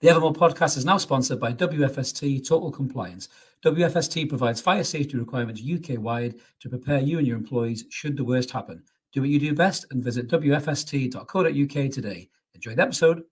The Evermore podcast is now sponsored by WFST Total Compliance. WFST provides fire safety requirements UK-wide to prepare you and your employees should the worst happen. Do what you do best and visit wfst.co.uk today. Enjoy the episode.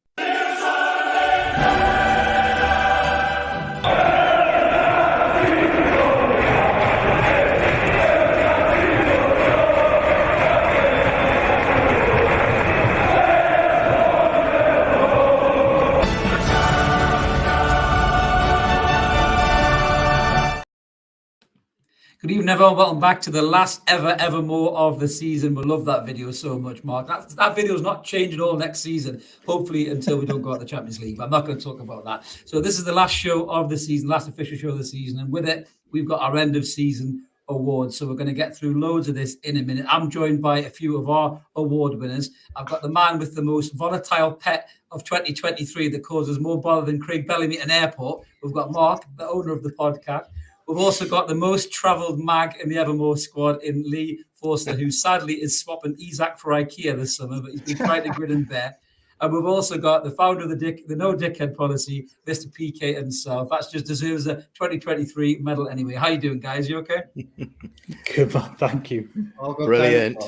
Good evening, everyone. Welcome back to the last Evermore of the season. We love that video so much, Mark. That video is not changing all next season, hopefully until we don't go out the Champions League. But I'm not going to talk about that. So this is the last show of the season, last official show of the season. And with it, we've got our end of season awards. So we're going to get through loads of this in a minute. I'm joined by a few of our award winners. I've got the man with the most volatile pet of 2023 that causes more bother than Craig Bellamy at an airport. We've got Mark, the owner of the podcast. We've also got the most travelled mag in the Evermore squad in Lee Forster, who sadly is swapping Isaac for IKEA this summer, but he's been trying to grin and bear. And we've also got the founder of the no dickhead policy, Mr. PK himself. That just deserves a 2023 medal anyway. How you doing, guys? You okay? Good, thank you. Brilliant.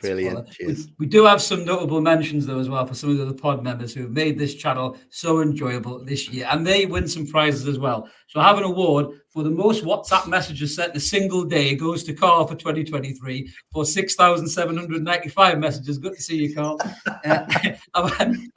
Brilliant. Cheers. We do have some notable mentions, though, as well, for some of the other pod members who have made this channel so enjoyable this year. And they win some prizes as well. So I have an award for the most WhatsApp messages sent in a single day. It goes to Carl for 2023 for 6,795 messages. Good to see you, Carl. I've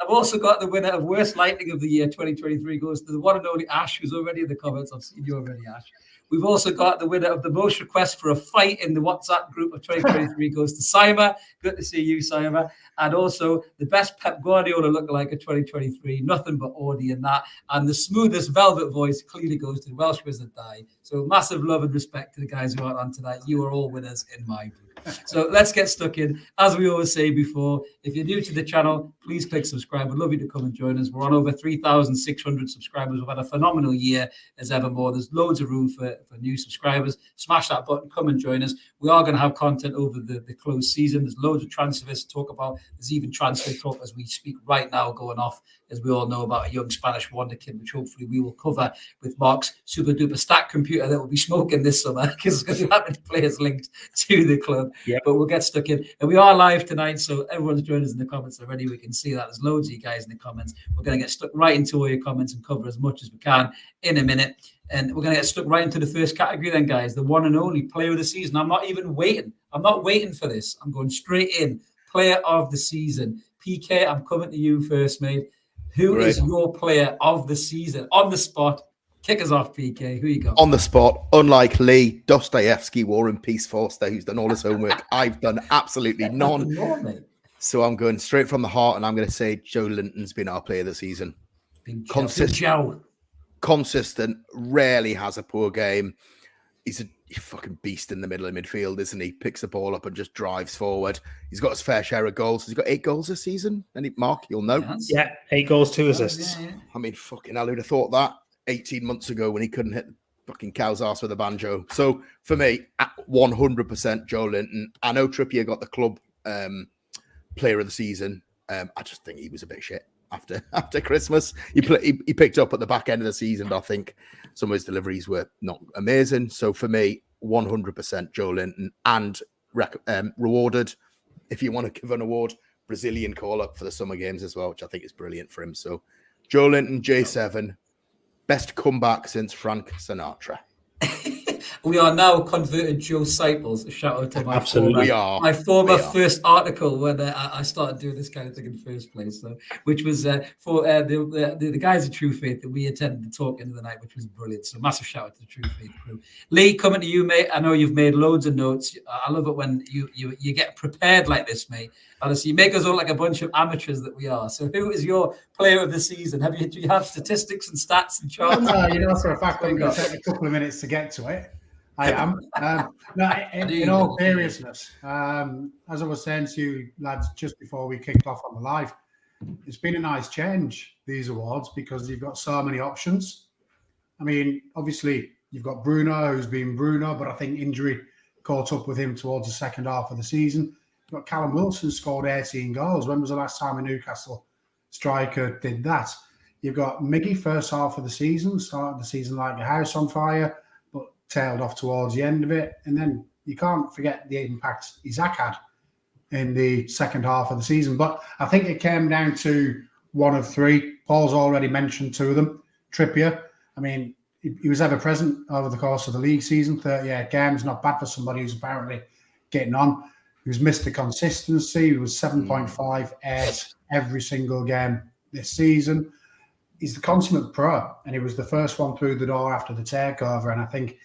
also got the winner of Worst Lightning of the Year 2023 goes to the one and only Ash, who's already in the comments. I've seen you already, Ash. We've also got the winner of the most requests for a fight in the WhatsApp group of 2023 goes to Sima. Good to see you, Sima. And also the best Pep Guardiola lookalike of 2023. Nothing but Audi in that. And the smoothest velvet voice clearly goes to the Welsh Wizard Die. So massive love and respect to the guys who aren't on tonight. You are all winners in my book. So let's get stuck in. As we always say before, if you're new to the channel, please click subscribe. We'd love you to come and join us. We're on over 3,600 subscribers. We've had a phenomenal year as Evermore. There's loads of room for new subscribers. Smash that button. Come and join us. We are going to have content over the closed season. There's loads of transfers to talk about. There's even transfer talk as we speak right now going off, as we all know, about a young Spanish wonder kid, which hopefully we will cover with Mark's super duper stack computer that will be smoking this summer because it's going to have many players linked to the club. Yep. But we'll get stuck in. And we are live tonight, so everyone's joined us in the comments already. We can see that there's loads of you guys in the comments. We're going to get stuck right into all your comments and cover as much as we can in a minute. And we're going to get stuck right into the first category then, guys, the one and only player of the season. I'm not even waiting. I'm not waiting for this. I'm going straight in. Player of the season. PK, I'm coming to you first, mate. Who is your player of the season? On the spot. Kick us off, PK. Who you got? On the spot, unlike Lee, Dostoevsky, War and Peace Forster, who's done all his homework. I've done absolutely none. So I'm going straight from the heart, and I'm going to say Joe Linton's been our player of the season. Consistent, rarely has a poor game. He's a fucking beast in the middle of midfield, isn't he? Picks the ball up and just drives forward. He's got his fair share of goals. He's got 8 goals this season. And Mark, you'll know. Yeah, 8 goals, 2 assists. Yeah. I mean, fucking hell, who'd have thought that 18 months ago when he couldn't hit the fucking cow's ass with a banjo. So for me, 100% Joe Linton. I know Trippier got the club player of the season. I just think he was a bit shit after Christmas. He picked up at the back end of the season, but I think some of his deliveries were not amazing. So for me, 100% Joe Linton, and rewarded, if you want to give an award, Brazilian call-up for the Summer Games as well, which I think is brilliant for him. So Joe Linton, J7, best comeback since Frank Sinatra. We are now converted Joe Cyples. A shout out to my former first article when I started doing this kind of thing in the first place. So, which was for the guys of True Faith that we attended the talk into the night, which was brilliant. So massive shout out to the True Faith crew. Lee, coming to you, mate. I know you've made loads of notes. I love it when you get prepared like this, mate. Honestly, you make us all like a bunch of amateurs that we are. So who is your player of the season? Do you have statistics and stats and charts? No, for a fact, I'm going to take a couple of minutes to get to it. I am. In all seriousness, as I was saying to you lads just before we kicked off on the live, it's been a nice change, these awards, because you've got so many options. I mean, obviously, you've got Bruno, who's been Bruno, but I think injury caught up with him towards the second half of the season. You've got Callum Wilson, scored 18 goals. When was the last time a Newcastle striker did that? You've got Miggy first half of the season, started the season like a house on fire, but tailed off towards the end of it. And then you can't forget the impact Isaac had in the second half of the season. But I think it came down to one of three. Paul's already mentioned two of them. Trippier, I mean, he was ever present over the course of the league season, 38 games, not bad for somebody who's apparently getting on. He was Mr. Consistency. He was 7.58 every single game this season. He's the consummate pro, and he was the first one through the door after the takeover. And I think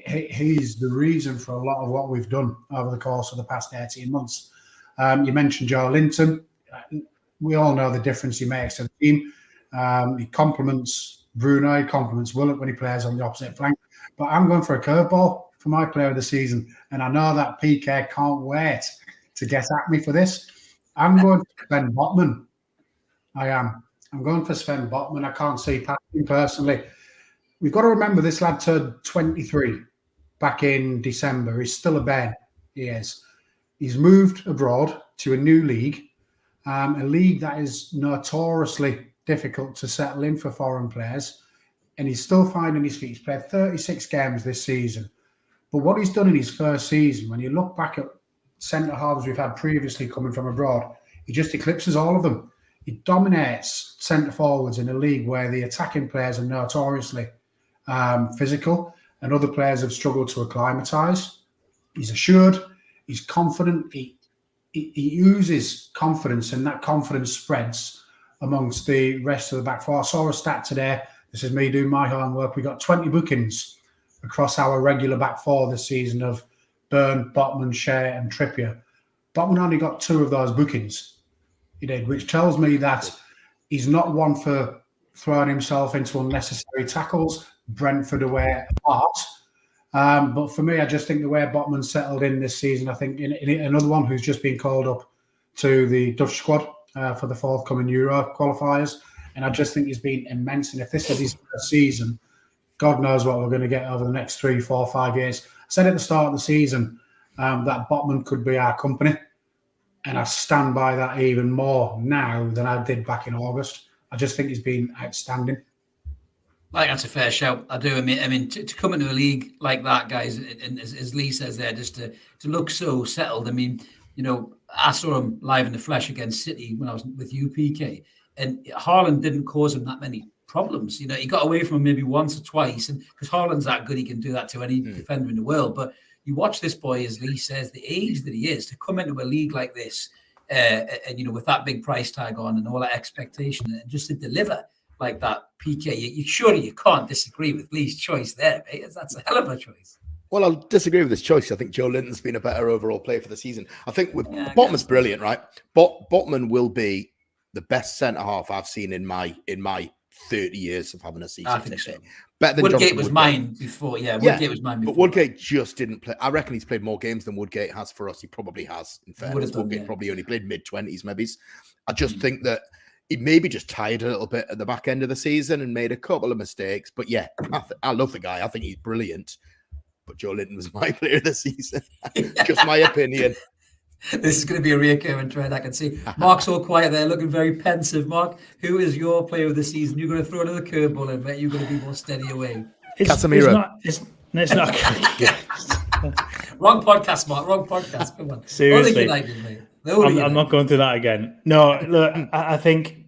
he's the reason for a lot of what we've done over the course of the past 18 months. You mentioned Joe Linton. We all know the difference he makes to the team. He complements Bruno, he complements Willock when he plays on the opposite flank. But I'm going for a curveball for my player of the season, and I know that PK can't wait to get at me for this. I'm going for Sven Botman. I am. I'm going for Sven Botman. I can't see passing personally. We've got to remember this lad turned 23 back in December. He's still a babe. He is. He's moved abroad to a new league, a league that is notoriously difficult to settle in for foreign players, and he's still finding his feet. He's played 36 games this season. But what he's done in his first season, when you look back at centre-halves we've had previously coming from abroad, he just eclipses all of them. He dominates centre-forwards in a league where the attacking players are notoriously physical, and other players have struggled to acclimatise. He's assured, he's confident, he oozes confidence, and that confidence spreads amongst the rest of the back four. I saw a stat today. This is me doing my homework. We got 20 bookings across our regular back four this season of Byrne, Botman, Shea and Trippier. Botman only got 2 of those bookings. He did, which tells me that he's not one for throwing himself into unnecessary tackles. Brentford away apart. But for me, I just think the way Botman settled in this season, I think in another one who's just been called up to the Dutch squad for the forthcoming Euro qualifiers. And I just think he's been immense. And if this is his first season, God knows what we're going to get over the next 3, 4, 5 years. I said at the start of the season that Botman could be our company. And I stand by that even more now than I did back in August. I just think he's been outstanding. I think that's a fair shout. I do. I mean, to come into a league like that, guys, and as Lee says there, just to look so settled. I mean, you know, I saw him live in the flesh against City when I was with UPK, and Haaland didn't cause him that many problems. You know, he got away from him maybe once or twice, and because Haaland's that good, he can do that to any defender in the world. But you watch this boy, as Lee says, the age that he is, to come into a league like this, and you know, with that big price tag on and all that expectation, and just to deliver like that, PK, surely you can't disagree with Lee's choice there, mate. That's a hell of a choice. Well, I'll disagree with this choice. I think Joe Linton's been a better overall player for the season. I think Botman's brilliant, right? Botman will be the best centre half I've seen in my 30 years of having a season. I think so. Better than Woodgate was mine before. Yeah, Woodgate was mine before. But Woodgate just didn't play. I reckon he's played more games than Woodgate has for us. He probably has. In fairness, Woodgate probably only played mid-20s, maybe. I just think that he maybe just tired a little bit at the back end of the season and made a couple of mistakes. But yeah, I love the guy. I think he's brilliant. But Joe Linton was my player of the season. Just my opinion. This is going to be a reoccurring trend, I can see. Mark's all quiet there, looking very pensive. Mark, who is your player of the season? You're going to throw another curveball in, bet you're going to be more steady away. Casemiro. It's not. Wrong podcast, Mark. Wrong podcast. Come on. Seriously. United, mate. I'm not going through that again. No, look, I think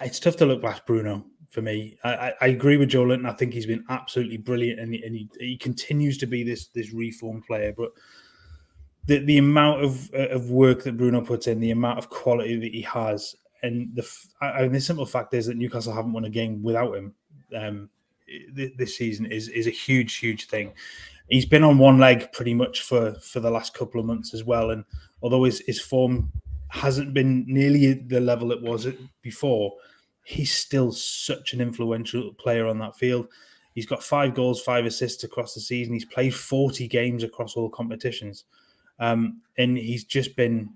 it's tough to look past Bruno for me. I agree with Joe Linton. I think he's been absolutely brilliant, and he continues to be this reformed player. But the amount of work that Bruno puts in, the amount of quality that he has, and the simple fact is that Newcastle haven't won a game without him this season is a huge thing. He's been on one leg pretty much for the last couple of months as well, and although his form hasn't been nearly the level it was before, he's still such an influential player on that field. He's got 5 goals, 5 assists across the season. He's played 40 games across all competitions. And he's been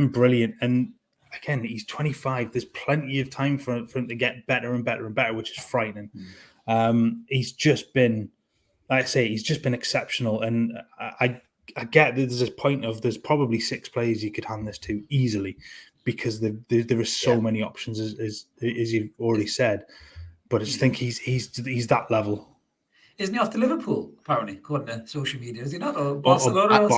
brilliant. And again, he's 25. There's plenty of time for him to get better and better and better, which is frightening. He's just been, like I say, he's just been exceptional. And I get that there's this point of there's probably 6 players you could hand this to easily because there are so many options, as you've already said. But I just think he's that level. Isn't he off to Liverpool, apparently, according to social media? Is he not? Or Barcelona? Or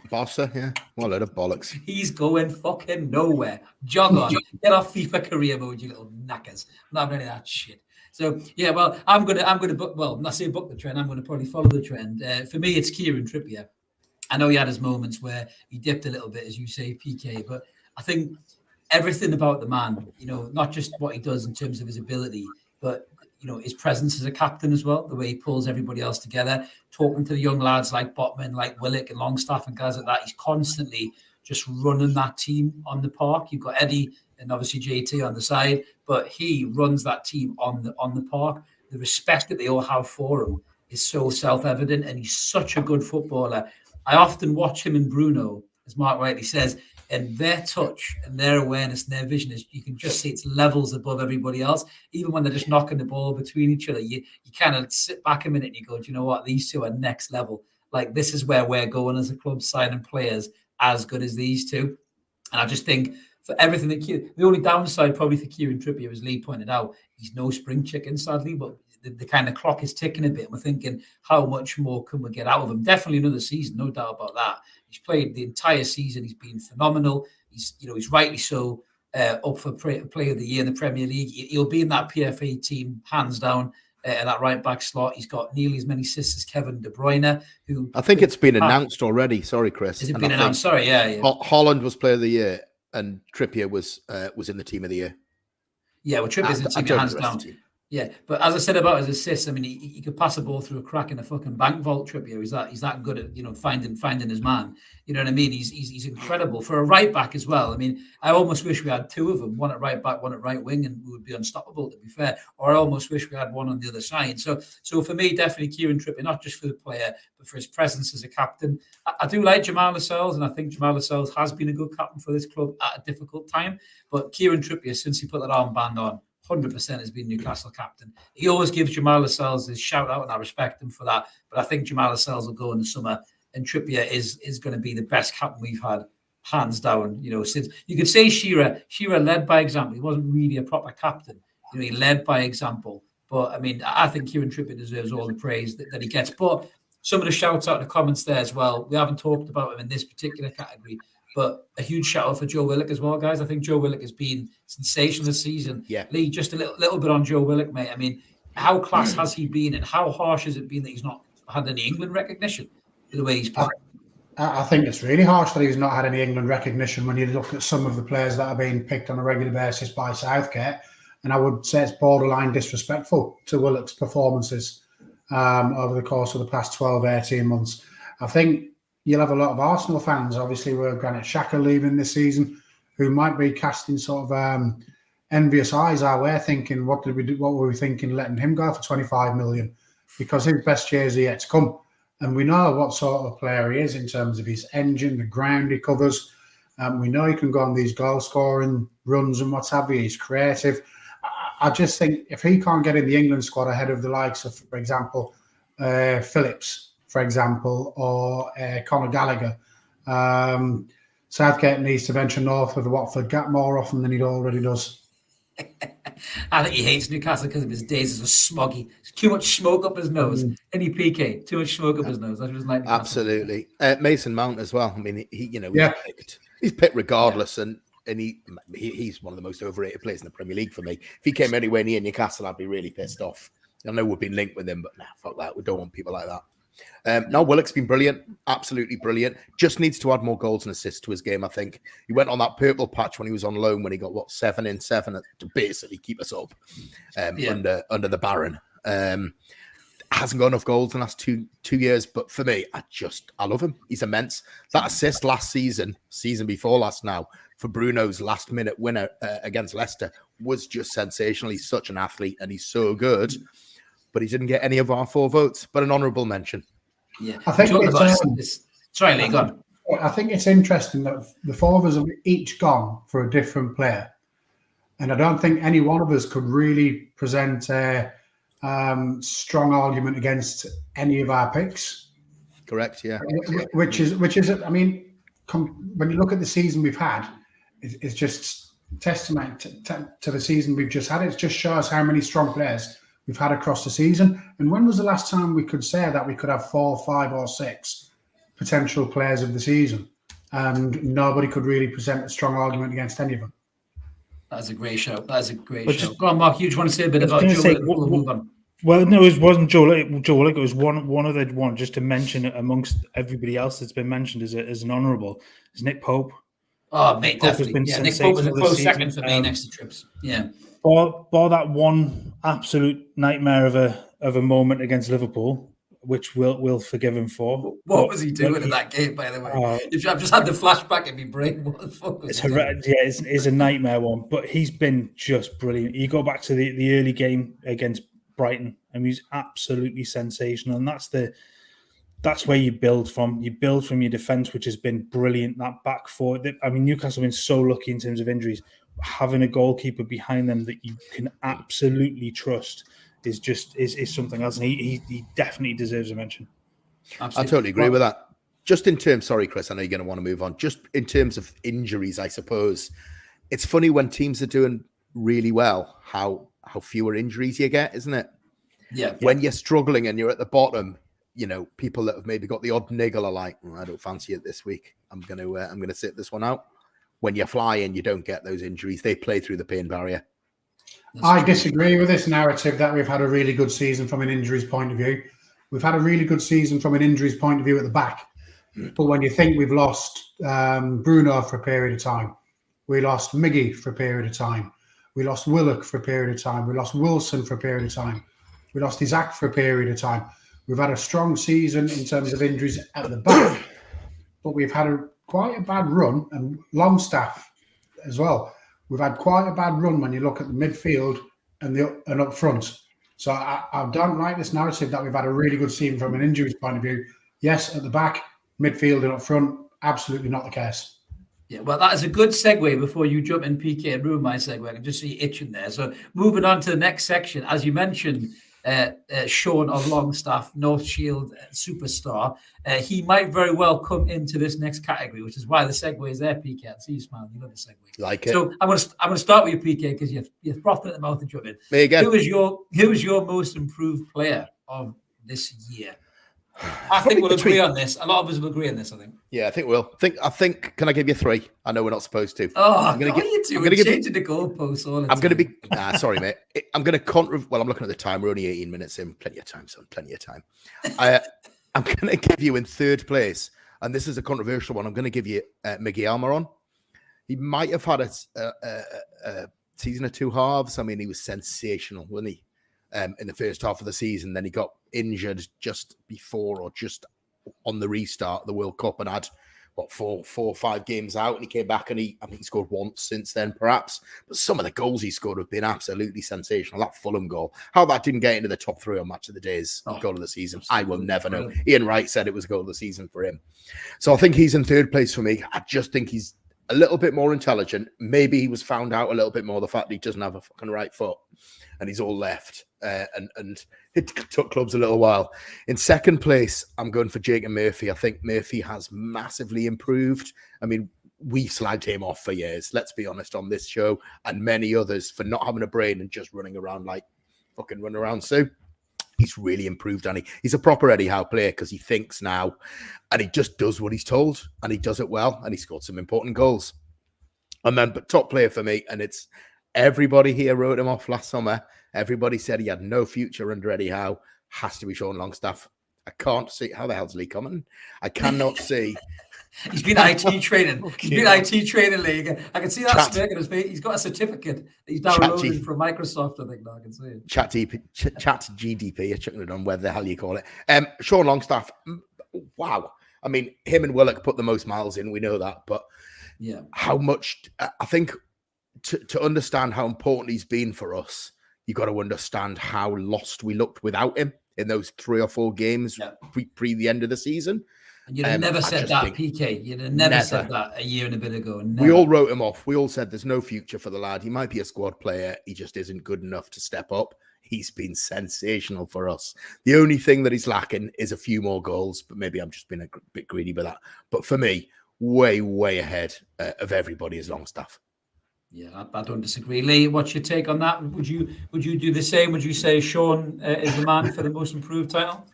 Barca, yeah. Well, a load of bollocks. He's going fucking nowhere. Jog on. Get off FIFA career mode, you little knackers. I'm not having any of that shit. So yeah, well, I'm gonna book. Well, not say book the trend. I'm gonna probably follow the trend. For me, it's Kieran Trippier. I know he had his moments where he dipped a little bit, as you say, PK. But I think everything about the man, not just what he does in terms of his ability, but his presence as a captain as well, the way he pulls everybody else together, talking to the young lads like Botman, like Willock and Longstaff and guys like that. He's constantly just running that team on the park. You've got Eddie and obviously JT on the side, but he runs that team on the park. The respect that they all have for him is so self-evident, and he's such a good footballer. I often watch him and Bruno, as Mark rightly says, and their touch and their awareness and their vision is, you can just see it's levels above everybody else. Even when they're just knocking the ball between each other, you kind of sit back a minute and you go, do you know what? These two are next level. Like, this is where we're going as a club, signing players as good as these two. And I just think for everything that the only downside probably for Kieran Trippier, as Lee pointed out, he's no spring chicken, sadly, but the kind of clock is ticking a bit. We're thinking, how much more can we get out of him? Definitely another season, no doubt about that. He's played the entire season. He's been phenomenal. He's rightly so up for Player of the Year in the Premier League. He'll be in that PFA team, hands down, at that right back slot. He's got nearly as many assists as Kevin De Bruyne, who I think it's been announced already. Sorry, Chris. Has it been announced? Sorry, yeah. Holland was Player of the Year, and Trippier was in the Team of the Year. Yeah, well, Trippier's in the team, hands down. Yeah, but as I said about his assists, I mean, he could pass a ball through a crack in a fucking bank vault. Trippier, he's that good at finding his man. You know what I mean? He's incredible for a right back as well. I mean, I almost wish we had 2 of them, one at right back, one at right wing, and we would be unstoppable, to be fair. Or I almost wish we had one on the other side. So for me, definitely Kieran Trippier, not just for the player, but for his presence as a captain. I do like Jamal Lascelles, and I think Jamal Lascelles has been a good captain for this club at a difficult time. But Kieran Trippier, since he put that armband on, 100% has been Newcastle captain. He always gives Jamal Lascelles his shout out, and I respect him for that. But I think Jamal Lascelles will go in the summer, and Trippier is going to be the best captain we've had, hands down. Since you could say Shearer led by example. He wasn't really a proper captain. He led by example. But I mean, I think Kieran Trippier deserves all the praise that he gets. But some of the shouts out in the comments there as well. We haven't talked about him in this particular category. But a huge shout out for Joe Willock as well, guys. I think Joe Willock has been sensational this season. Yeah. Lee, just a little bit on Joe Willock, mate. I mean, how class has he been, and how harsh has it been that he's not had any England recognition for the way he's played? I think it's really harsh that he's not had any England recognition when you look at some of the players that are being picked on a regular basis by Southgate. And I would say it's borderline disrespectful to Willock's performances over the course of the past 12, 18 months. I think you'll have a lot of Arsenal fans, obviously, with Granit Xhaka leaving this season, who might be casting sort of envious eyes our way, thinking, what were we thinking letting him go for 25 million? Because his best years are yet to come. And we know what sort of player he is in terms of his engine, the ground he covers. We know he can go on these goal-scoring runs and what have you. He's creative. I just think if he can't get in the England squad ahead of the likes of, for example, Phillips, for example, or Conor Gallagher, Southgate needs to venture north of the Watford gap more often than he already does. I think he hates Newcastle because of his days as a smoggy. There's too much smoke up his nose. Any PK, too much smoke up his nose. That's what it's like. Absolutely. Mason Mount as well. I mean, he's picked regardless, and he's one of the most overrated players in the Premier League for me. If he came anywhere near Newcastle, I'd be really pissed off. I know we've been linked with him, but fuck that. We don't want people like that. Now Willock's been brilliant, absolutely brilliant. Just needs to add more goals and assists to his game. I think he went on that purple patch when he was on loan, when he got 7 in 7 to basically keep us up under the Baron. Hasn't got enough goals in the last two years, but for me, I love him. He's immense. That assist last season before last now, for Bruno's last minute winner against Leicester was just sensational. He's such an athlete and he's so good. But he didn't get any of our 4 votes, but an honourable mention. Yeah, I think sorry, Lee, go on. I think it's interesting that the 4 of us have each gone for a different player, and I don't think any one of us could really present a strong argument against any of our picks. Correct, yeah. Which is, I mean, when you look at the season we've had, it's just testament to the season we've just had. It just shows how many strong players we've had across the season. And when was the last time we could say that we could have 4, 5, or 6 potential players of the season, and nobody could really present a strong argument against any of them? That's a great show. That's a great show. Go on, Mark. You just want to say a bit about Joe? We'll move on. Well, no, it wasn't Joel. It was one other one just to mention amongst everybody else that's been mentioned as an honourable is Nick Pope. Oh, mate, definitely. Nick Pope was a close second for me next to Trips. Yeah. Bar that one absolute nightmare of a moment against Liverpool, which we'll forgive him for. What was he doing in that game, by the way? I've just had the flashback in my brain. What the fuck was it's a nightmare one, but he's been just brilliant. You go back to the early game against Brighton, and he's absolutely sensational, and that's where you build from. You build from your defence, which has been brilliant. That back four. I mean, Newcastle have been so lucky in terms of injuries. Having a goalkeeper behind them that you can absolutely trust is something else, and he definitely deserves a mention. Absolutely. I totally agree with that. Just in terms, sorry, Chris, I know you're going to want to move on. Just in terms of injuries, I suppose it's funny when teams are doing really well how fewer injuries you get, isn't it? Yeah. When you're struggling and you're at the bottom, you know, people that have maybe got the odd niggle are like, I don't fancy it this week. I'm gonna sit this one out. When you fly and you don't get those injuries, they play through the pain barrier. I disagree with this narrative that we've had a really good season from an injuries point of view. We've had a really good season from an injuries point of view at the back. But when you think we've lost Bruno for a period of time, we lost Miggy for a period of time, we lost Willock for a period of time, we lost Wilson for a period of time, we lost Isaac for a period of time. We've had a strong season in terms of injuries at the back, but we've had quite a bad run, and Longstaff as well. We've had quite a bad run when you look at the midfield and up front. So I don't like this narrative that we've had a really good season from an injuries point of view. Yes, at the back, midfield and up front, absolutely not the case. Yeah, well, that is a good segue before you jump in, PK, and ruin my segue. I can just see you itching there. So moving on to the next section, as you mentioned, Sean of Longstaff, North Shield superstar. He might very well come into this next category, which is why the segue is there, PK. I see you smiling. You love the segue. Like it. So I'm going to start with you, PK, because you're frothing at the mouth and jumping. Me again. Who is your most improved player of this year? I think we'll agree on this. A lot of us will agree on this, I think. Yeah, I think we'll. I think. Can I give you 3? I know we're not supposed to. Oh, I'm going to give changing the goalposts all the time. I'm going to be. Sorry, mate. I'm going to Well, I'm looking at the time. We're only 18 minutes in. Plenty of time, son. Plenty of time. I'm going to give you in 3rd place, and this is a controversial one. I'm going to give you Miguel Almiron. He might have had a season of 2 halves. I mean, he was sensational, wasn't he? In the first half of the season, then he got injured just before or just on the restart of the World Cup and had 4 or 5 games out, and he came back and I think he scored once since then, perhaps. But some of the goals he scored have been absolutely sensational. That Fulham goal, how that didn't get into the top 3 on Match of the Day's goal of the season, I will never know. Ian Wright said it was goal of the season for him. So I think he's in 3rd place for me. I just think he's a little bit more intelligent. Maybe he was found out a little bit more the fact that he doesn't have a fucking right foot and he's all left. And it took clubs a little while. In 2nd place, I'm going for Jacob Murphy. I think Murphy has massively improved. I mean, we've slagged him off for years, let's be honest, on this show, and many others for not having a brain and just running around like fucking run around Sue. He's really improved, and he's a proper Eddie Howe player because he thinks now and he just does what he's told, and he does it well, and he scored some important goals. And then, but top player for me, and it's everybody here wrote him off last summer. Everybody said he had no future under Eddie Howe. Has to be Sean Longstaff. I can't see. How the hell's Lee coming? I cannot see. He's been IT training. He's been IT training league. I can see that smirk in his face. He's got a certificate that he's downloaded from Microsoft, I think. Now I can see it. Chat GDP. You're chucking it on whether the hell you call it. Sean Longstaff. Wow. I mean, him and Willock put the most miles in. We know that. But yeah, how much? I think to understand how important he's been for us, you got to understand how lost we looked without him in those 3 or 4 games pre the end of the season. And you'd have never said that, PK. You'd have never said that a year and a bit ago. Never. We all wrote him off. We all said there's no future for the lad. He might be a squad player. He just isn't good enough to step up. he's been sensational for us. The only thing that he's lacking is a few more goals, but maybe I'm just being a bit greedy with that. But for me, way ahead of everybody as Longstaff. Yeah, I don't disagree. Lee, what's your take on that? Would you do the same? Would you say Sean is the man for the most improved title?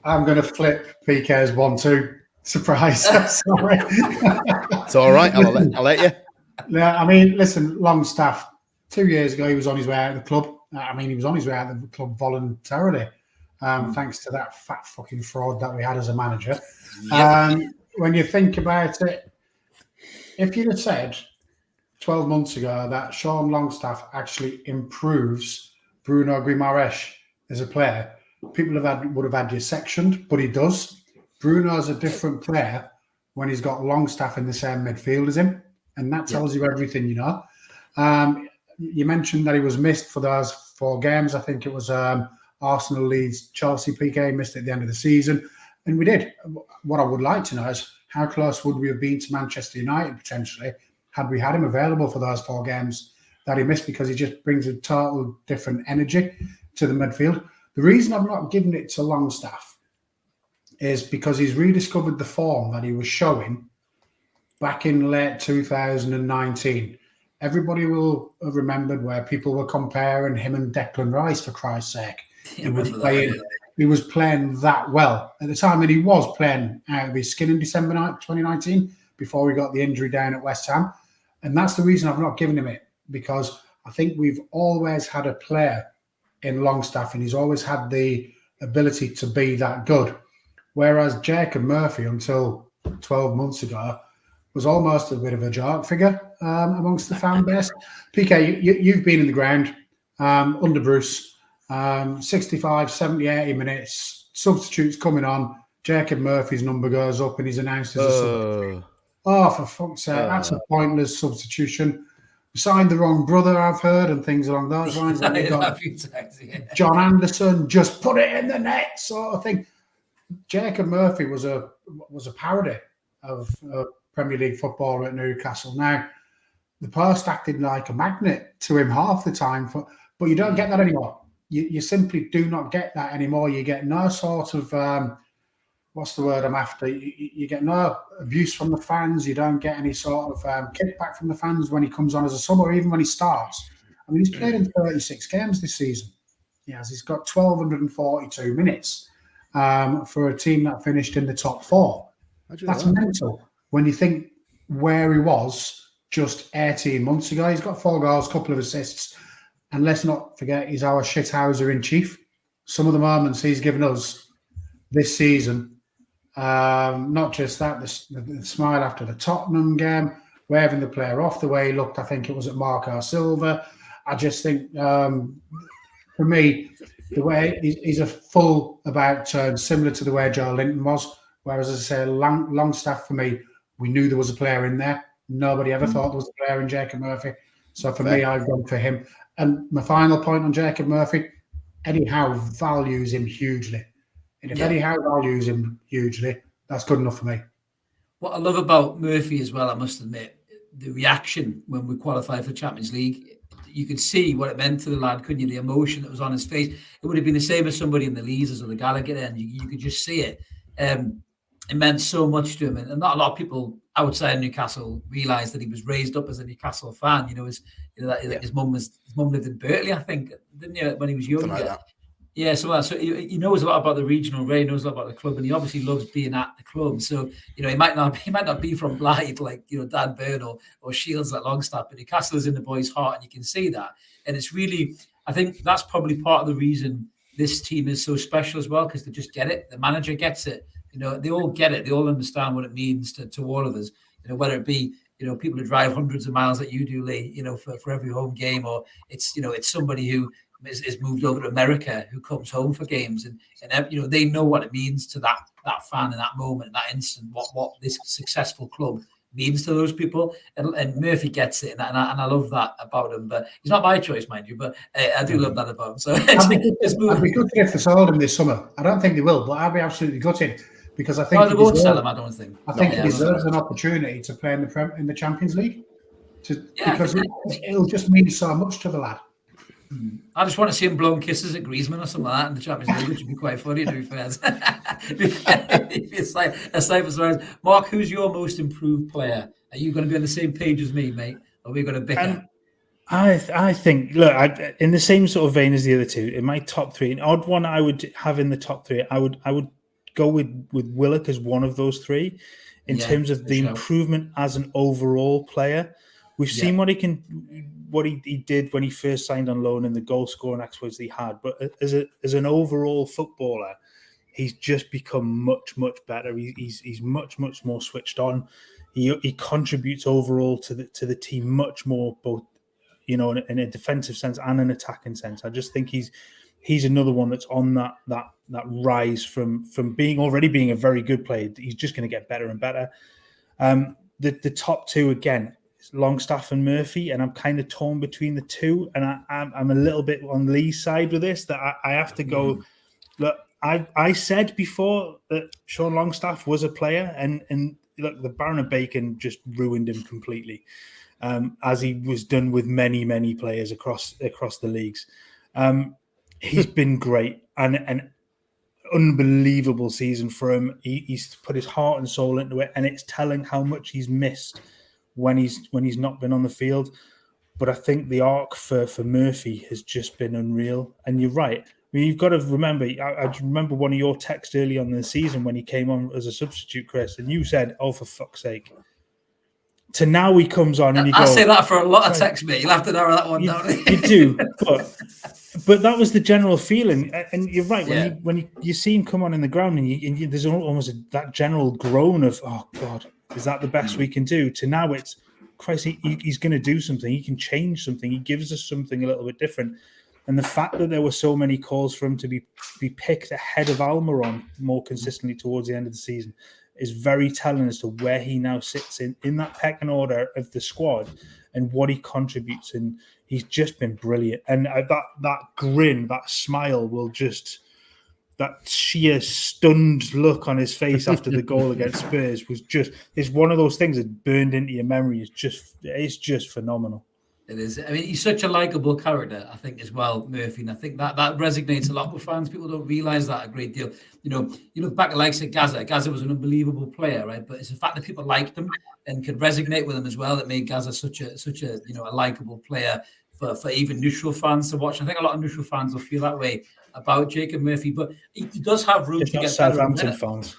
I'm going to flip PK's 1-2. Surprise. Sorry. It's all right. I'll let you. Yeah, I mean, listen, Longstaff, 2 years ago, he was on his way out of the club. I mean, he was on his way out of the club voluntarily, thanks to that fat fucking fraud that we had as a manager. Yep. When you think about it, if you'd have said 12 months ago that Sean Longstaff actually improves Bruno Guimaraes as a player, people would have had you sectioned, but he does. Bruno's a different player when he's got Longstaff in the same midfield as him, and that tells you everything, you know. You mentioned that he was missed for those 4 games. I think it was Arsenal, Leeds, Chelsea. PK missed at the end of the season, and we did. What I would like to know is how close would we have been to Manchester United potentially had we had him available for those 4 games that he missed, because he just brings a total different energy to the midfield. The reason I've not given it to Longstaff is because he's rediscovered the form that he was showing back in late 2019. Everybody will have remembered where people were comparing him and Declan Rice, for Christ's sake. He was playing that well at the time, and he was playing out of his skin in December 2019 before we got the injury down at West Ham. And that's the reason I've not given him it, because I think we've always had a player in Longstaff, and he's always had the ability to be that good. Whereas Jacob Murphy, until 12 months ago, was almost a bit of a joke figure amongst the fan base. PK, you've been in the ground under Bruce, 65, 70, 80 minutes, substitutes coming on, Jacob Murphy's number goes up and he's announced as a sub. Oh, for fuck's sake, that's a pointless substitution. We signed the wrong brother, I've heard, and things along those lines. John Anderson, just put it in the net, sort of thing. Jacob Murphy was a parody of Premier League footballer at Newcastle. Now, the post acted like a magnet to him half the time, but you don't get that anymore. You simply do not get that anymore. You get no sort of what's the word I'm after? You get no abuse from the fans. You don't get any sort of kickback from the fans when he comes on as a sub, or even when he starts. I mean, he's played in 36 games this season. He's got 1,242 minutes for a team that finished in the top 4. That's mental when you think where he was just 18 months ago. He's got 4 goals, a couple of assists, and let's not forget he's our shithouser in chief. Some of the moments he's given us this season, not just that, the smile after the Tottenham game, waving the player off, the way he looked, I think it was at Marco Silva. I just think, for me, the way he's a full about turn, similar to the way Joe Linton was. Whereas, as I say, Longstaff, for me, we knew there was a player in there. Nobody ever thought there was a player in Jacob Murphy. So for me, I've gone for him. And my final point on Jacob Murphy, Eddie Howe values him hugely. And if Eddie Howe values him hugely, that's good enough for me. What I love about Murphy as well, I must admit, the reaction when we qualified for Champions League, you could see what it meant to the lad, couldn't you? The emotion that was on his face. It would have been the same as somebody in the Leazes or the Gallagher end. You could just see it. It meant so much to him, and not a lot of people outside Newcastle realised that he was raised up as a Newcastle fan. His mum lived in Berkeley, I think, didn't you, when he was younger? Like yeah, so he knows a lot about the regional way, he knows a lot about the club, and he obviously loves being at the club. So he might not be from Blythe like Dan Byrne or Shields like Longstaff, but Newcastle is in the boy's heart, and you can see that. And it's really, I think that's probably part of the reason this team is so special as well, because they just get it. The manager gets it. They all get it. They all understand what it means to all of us. Whether it be people who drive hundreds of miles like you do, Lee. For every home game, or it's somebody who is moved over to America who comes home for games, and they know what it means to that fan in that moment, in that instant. What this successful club means to those people, and Murphy gets it, and I love that about him. But he's not my choice, mind you, but I do love that about him. So I'd be gutted if they sold him this summer. I don't think they will, but I'd be absolutely gutted. Because I think they won't sell him. I don't think. I think he deserves an opportunity to play in the Champions League, because it'll just mean so much to the lad. I just want to see him blowing kisses at Griezmann or something like that in the Champions League, which would be quite funny, to be fair. It's like a cyber surprise. Mark, who's your most improved player? Are you going to be on the same page as me, mate? Or are we going to bicker? I think, look, in the same sort of vein as the other two, in my top three, an odd one I would have in the top three, I would go with Willock as one of those three in terms of the improvement as an overall player. We've seen what he did when he first signed on loan and the goal scoring exploits he had, but as an overall footballer, he's just become much better. He's much more switched on. He contributes overall to the team much more, both in a defensive sense and an attacking sense. I just think he's another one that's on that rise from being a very good player. He's just going to get better and better. The top two again, Longstaff and Murphy, and I'm kind of torn between the two, and I'm a little bit on Lee's side with this. That I have to go. Look, I said before that Sean Longstaff was a player, and look, the Baron of Bacon just ruined him completely, as he was done with many players across the leagues. He's been great and an unbelievable season for him. He's put his heart and soul into it, and it's telling how much he's missed when he's not been on the field. But I think the arc for Murphy has just been unreal. And you're right. I mean, you've got to remember, I remember one of your texts early on in the season when he came on as a substitute, Chris, and you said, "Oh, for fuck's sake." To now he comes on and you go... I say that for a lot of texts, mate. You'll have to narrow that one down. You do, but that was the general feeling. And you're right, when you see him come on in the ground and there's almost that general groan of, oh, God, is that the best we can do? To now it's, Christ, he's going to do something. He can change something. He gives us something a little bit different. And the fact that there were so many calls for him to be picked ahead of Almiron more consistently towards the end of the season is very telling as to where he now sits in that pecking order of the squad and what he contributes. And he's just been brilliant. And that grin, that smile will just... That sheer stunned look on his face after the goal against Spurs is one of those things that burned into your memory. It's just phenomenal. It is. I mean, he's such a likable character, I think, as well, Murphy. And I think that resonates a lot with fans. People don't realise that a great deal. You look back at likes of Gaza. Gaza was an unbelievable player, right? But it's the fact that people liked him and could resonate with him as well that made Gaza such a likable player for even neutral fans to watch. I think a lot of neutral fans will feel that way about Jacob Murphy, but he does have room to get Southampton better. Fans.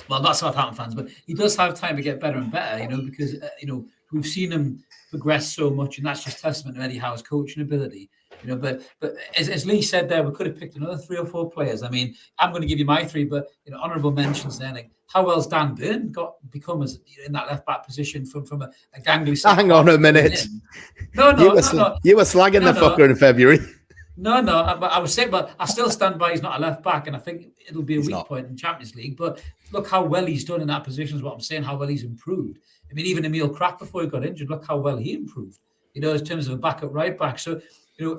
Well, not Southampton fans, but he does have time to get better and better, because we've seen him progress so much, and that's just testament to Eddie Howe's coaching ability. But as Lee said there, we could have picked another 3 or 4 players. I mean, I'm going to give you my 3, but honourable mentions there. Like, how well's Dan Burn become as in that left back position from a gangly? Hang on a minute. No. You were slagging the fucker in February. No, I was saying, but I still stand by he's not a left back, and I think it'll be a weak point in Champions League. But look how well he's done in that position is what I'm saying, how well he's improved. I mean, even Emil Kraft before he got injured, look how well he improved, in terms of a backup right back. So,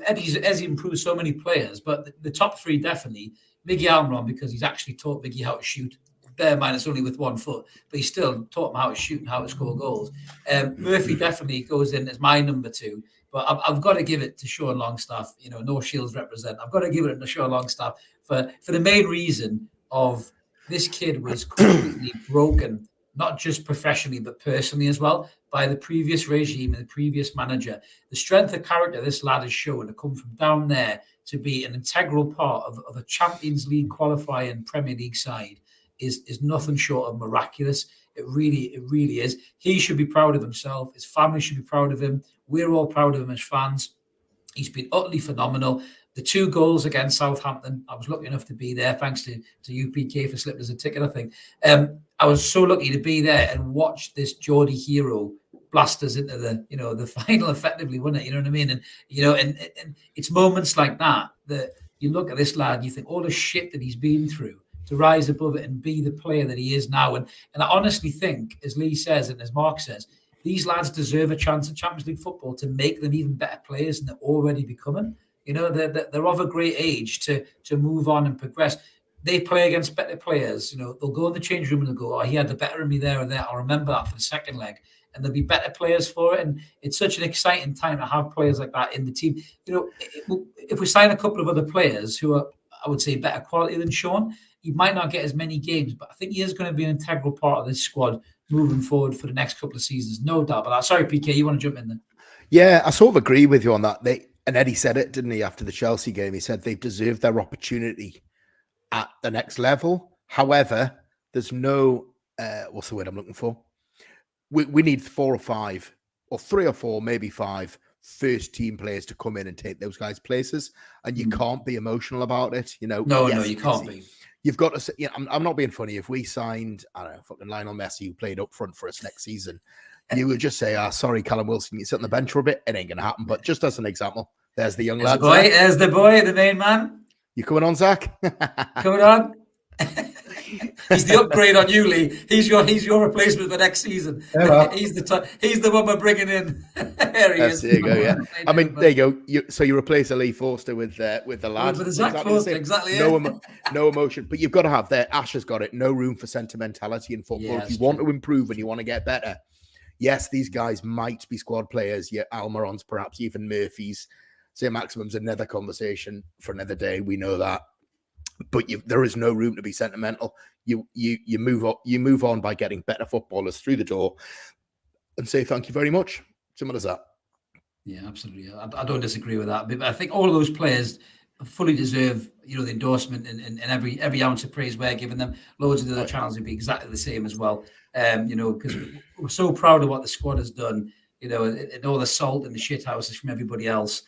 Eddie improved so many players, but the top 3 definitely, Miggy Almiron, because he's actually taught Miggy how to shoot. Bear in mind, it's only with 1 foot, but he still taught him how to shoot and how to score goals. Murphy definitely goes in as my number 2. But I've got to give it to Sean Longstaff. No Shields represent. I've got to give it to Sean Longstaff for the main reason of this kid was completely broken, not just professionally, but personally as well, by the previous regime and the previous manager. The strength of character this lad has shown to come from down there to be an integral part of a Champions League qualifying Premier League side is nothing short of miraculous. It really is. He should be proud of himself. His family should be proud of him. We're all proud of him as fans. He's been utterly phenomenal. The 2 goals against Southampton, I was lucky enough to be there, thanks to UPK for slipping us a ticket, I think. I was so lucky to be there and watch this Geordie hero blast us into the final effectively, wasn't it? You know what I mean? And and it's moments like that you look at this lad, you think all the shit that he's been through to rise above it and be the player that he is now. And I honestly think, as Lee says and as Mark says, these lads deserve a chance at Champions League football to make them even better players than they're already becoming. They're of a great age to move on and progress. They play against better players. They'll go in the change room and they'll go, "Oh, he had the better of me there or there." I'll remember that for the second leg. and there'll be better players for it. And it's such an exciting time to have players like that in the team. If we sign a couple of other players who are, I would say, better quality than Sean, he might not get as many games, but I think he is going to be an integral part of this squad moving forward for the next couple of seasons, no doubt about that. Sorry, PK, you want to jump in there? Yeah, I sort of agree with you on that. And Eddie said it, didn't he, after the Chelsea game? He said they've deserved their opportunity at the next level. However, there's no, what's the word I'm looking for? We need 4 or 5, or 3 or 4, maybe 5 first team players to come in and take those guys' places. And you can't be emotional about it. No, you can't be. You've got to say, I'm not being funny. If we signed, I don't know, fucking Lionel Messi, who played up front for us next season, you would just say, sorry, Callum Wilson, you sit on the bench for a bit. It ain't going to happen. But just as an example, there's the young lad. There's the boy, the main man. You coming on, Zach? Coming on. He's the upgrade on you, Lee. He's your replacement for next season. He's the one we're bringing in. There he is. There you go. Yeah, I mean, there you go. So you replace Lee Forster with the lad. With the Zach Forster, exactly. No emotion, but you've got to have that. Ash has got it. No room for sentimentality in football. Yeah, if you want to improve and you want to get better, yes, these guys might be squad players. Yeah, Almirons, perhaps even Murphy's. Say Maximum's another conversation for another day. We know that. But there is no room to be sentimental. You move on by getting better footballers through the door and say thank you very much. Simple as that. Yeah, absolutely. I don't disagree with that. But I think all of those players fully deserve, the endorsement and every ounce of praise we're giving them. Loads of the other channels would be exactly the same as well. Because we're so proud of what the squad has done. And all the salt and the shit houses from everybody else.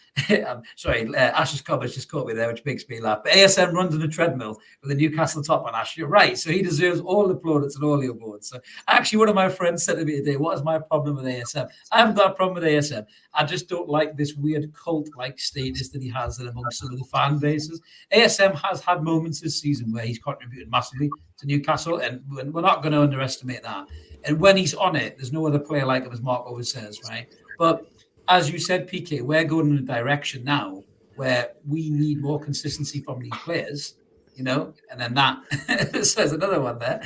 Sorry, Ash's comments just caught me there, which makes me laugh. But ASM runs on a treadmill with a Newcastle top on. Ash, you're right. So he deserves all the plaudits and all the awards. So actually, one of my friends said to me today, what is my problem with ASM? I haven't got a problem with ASM. I just don't like this weird cult-like status that he has amongst some of the fan bases. ASM has had moments this season where he's contributed massively to Newcastle, and we're not going to underestimate that. And when he's on it, there's no other player like him, as Mark always says, right? But as you said, PK, we're going in a direction now where we need more consistency from these players, and then that says another one there.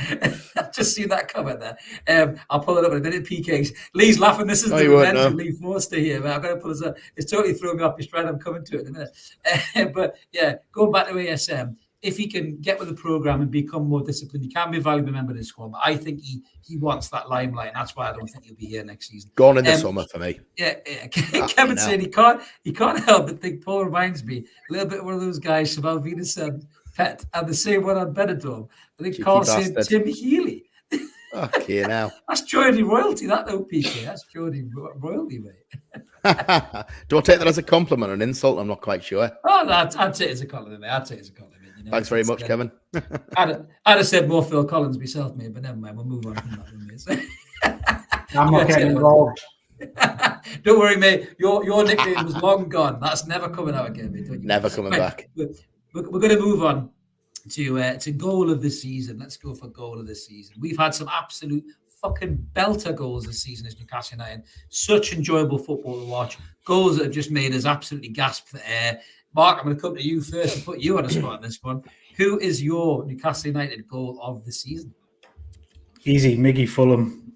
I've just seen that comment there. I'll pull it up in a minute, PK. Lee's laughing. This is the revenge of Lee Forster here, but I'm going to pull this up. It's totally throwing me off his stride. I'm coming to it in a minute. But yeah, going back to ASM, if he can get with the program and become more disciplined, he can be a valuable member of the squad. But I think he wants that limelight, and that's why I don't think he'll be here next season. Gone in the summer for me. Yeah. Kevin said he can't help but think Paul reminds me a little bit of one of those guys, Shabal Venus and Pet, and the same one on Benidorm. I think Carl said Tim Healy. Okay, now that's Geordie royalty, that though, PK. That's Geordie royalty, mate. Do I take that as a compliment or an insult? I'm not quite sure. Oh, I'd take it as a compliment, mate. Thanks very much, Kevin. I'd have said more Phil Collins myself, mate, but never mind. We'll move on from that. I'm not getting involved. Don't worry, mate. Your nickname was long gone. That's never coming out again, mate. Never coming back. We're going to move on to goal of the season. Let's go for goal of the season. We've had some absolute fucking belter goals this season as Newcastle United. Such enjoyable football to watch. Goals that have just made us absolutely gasp for air. Mark, I'm going to come to you first and put you on a spot on this one. Who is your Newcastle United goal of the season? Easy, Miggy Fulham.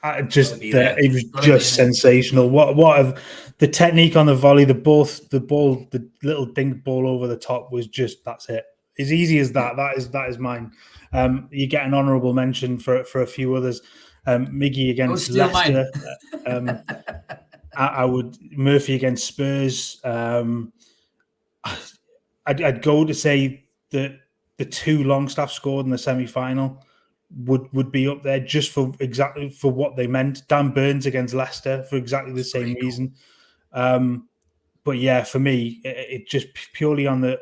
It was just sensational. What the technique on the volley, the little dink ball over the top was just, that's it. As easy as that. That is mine. You get an honourable mention for a few others. Miggy against Leicester. I would Murphy against Spurs. I'd go to say that the 2 Longstaff scored in the semi-final would be up there just for exactly for what they meant. Dan Burns against Leicester for exactly the same reason. But yeah, for me, it just purely on the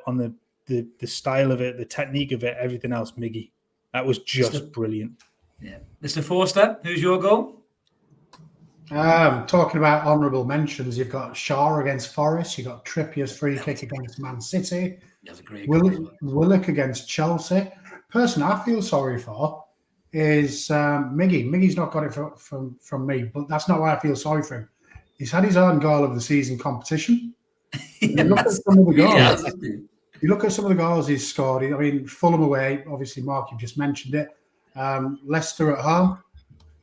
style of it, the technique of it, everything else, Miggy. That was just brilliant. Yeah, Mr. Forster, who's your goal? Talking about honourable mentions, you've got Shaw against Forest, you've got Trippier's free kick against Man City, That's a great Willock against Chelsea. Person I feel sorry for is Miggy. Miggy's not got it from me, but that's not why I feel sorry for him. He's had his own goal of the season competition. You look at some of the goals. You look at some of the goals he's scored. I mean, Fulham away, obviously, Mark, you've just mentioned it. Leicester at home.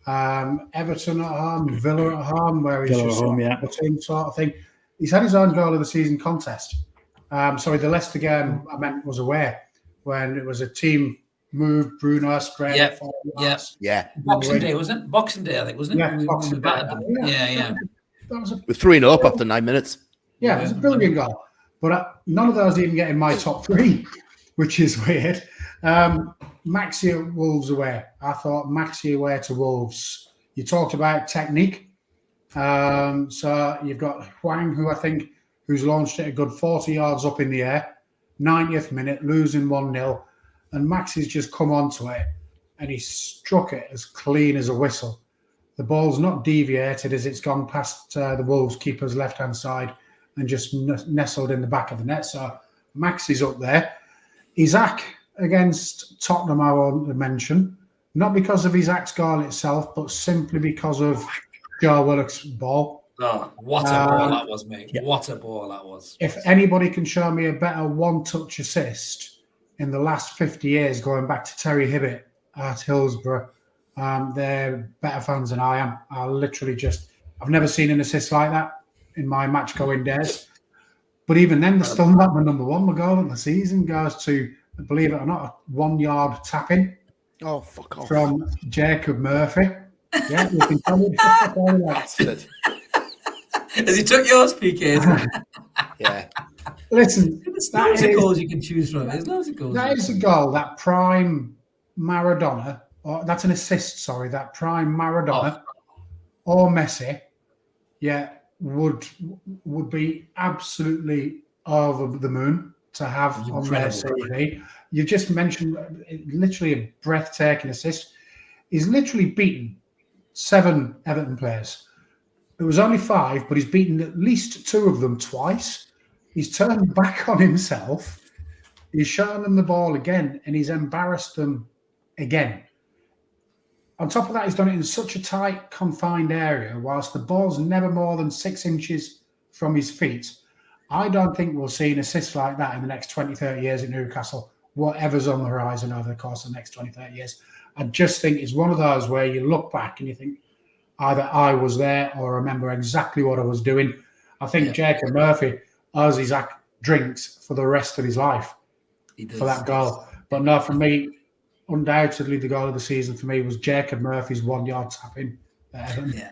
Everton at home, Villa at home, where he's Villa just at home, sort of team sort of thing. He's had his own goal of the season contest. Sorry, the Leicester game I meant was away when it was a team move, Bruno spread. Yeah. Boxing Day, wasn't it? Boxing Day, I think, wasn't it? Yeah, Boxing Day. Yeah. That was We're 3-0 up after 9 minutes. Yeah, it was a brilliant goal. But none of those even get in my top three, which is weird. Maxi at Wolves away. I thought Maxi away to Wolves. You talked about technique. So you've got Hwang, who's launched it a good 40 yards up in the air, 90th minute, losing 1-0. And Maxi's just come onto it and he struck it as clean as a whistle. The ball's not deviated as it's gone past the Wolves keeper's left-hand side and just nestled in the back of the net. So Max is up there. Isaac against Tottenham, I want to mention, not because of Isaac's goal itself, but simply because of Joe Willock's ball. Oh, what a ball that was, mate. Yeah. What a ball that was. If anybody can show me a better one-touch assist in the last 50 years, going back to Terry Hibbett at Hillsborough, they're better fans than I am. I've never seen an assist like that in my match-going days. But even then, they're still not my number one. My goal of the season goes to, believe it or not, a 1-yard tap-in. Oh, fuck off. From Jacob Murphy. Yeah, you can tell me. Bastard. Has he took yours, PK? Yeah. Listen, there's loads of goals you can choose from. There's loads of goals. That is a goal, that prime Maradona, or that's an assist, sorry, that prime Maradona or Messi, would be absolutely over the moon to have on their CV. You just mentioned literally a breathtaking assist. He's literally beaten 7 Everton players. It was only 5, but he's beaten at least 2 of them twice. He's turned back on himself. He's shown them the ball again, and he's embarrassed them again. On top of that, he's done it in such a tight, confined area, whilst the ball's never more than 6 inches from his feet. I don't think we'll see an assist like that in the next 20, 30 years at Newcastle, whatever's on the horizon over the course of the next 20, 30 years. I just think it's one of those where you look back and you think, either I was there or remember exactly what I was doing. I think Jacob Murphy owes Isaac drinks for the rest of his life for that goal. But no, for me, undoubtedly the goal of the season for me was Jacob Murphy's 1-yard tap-in. Yeah.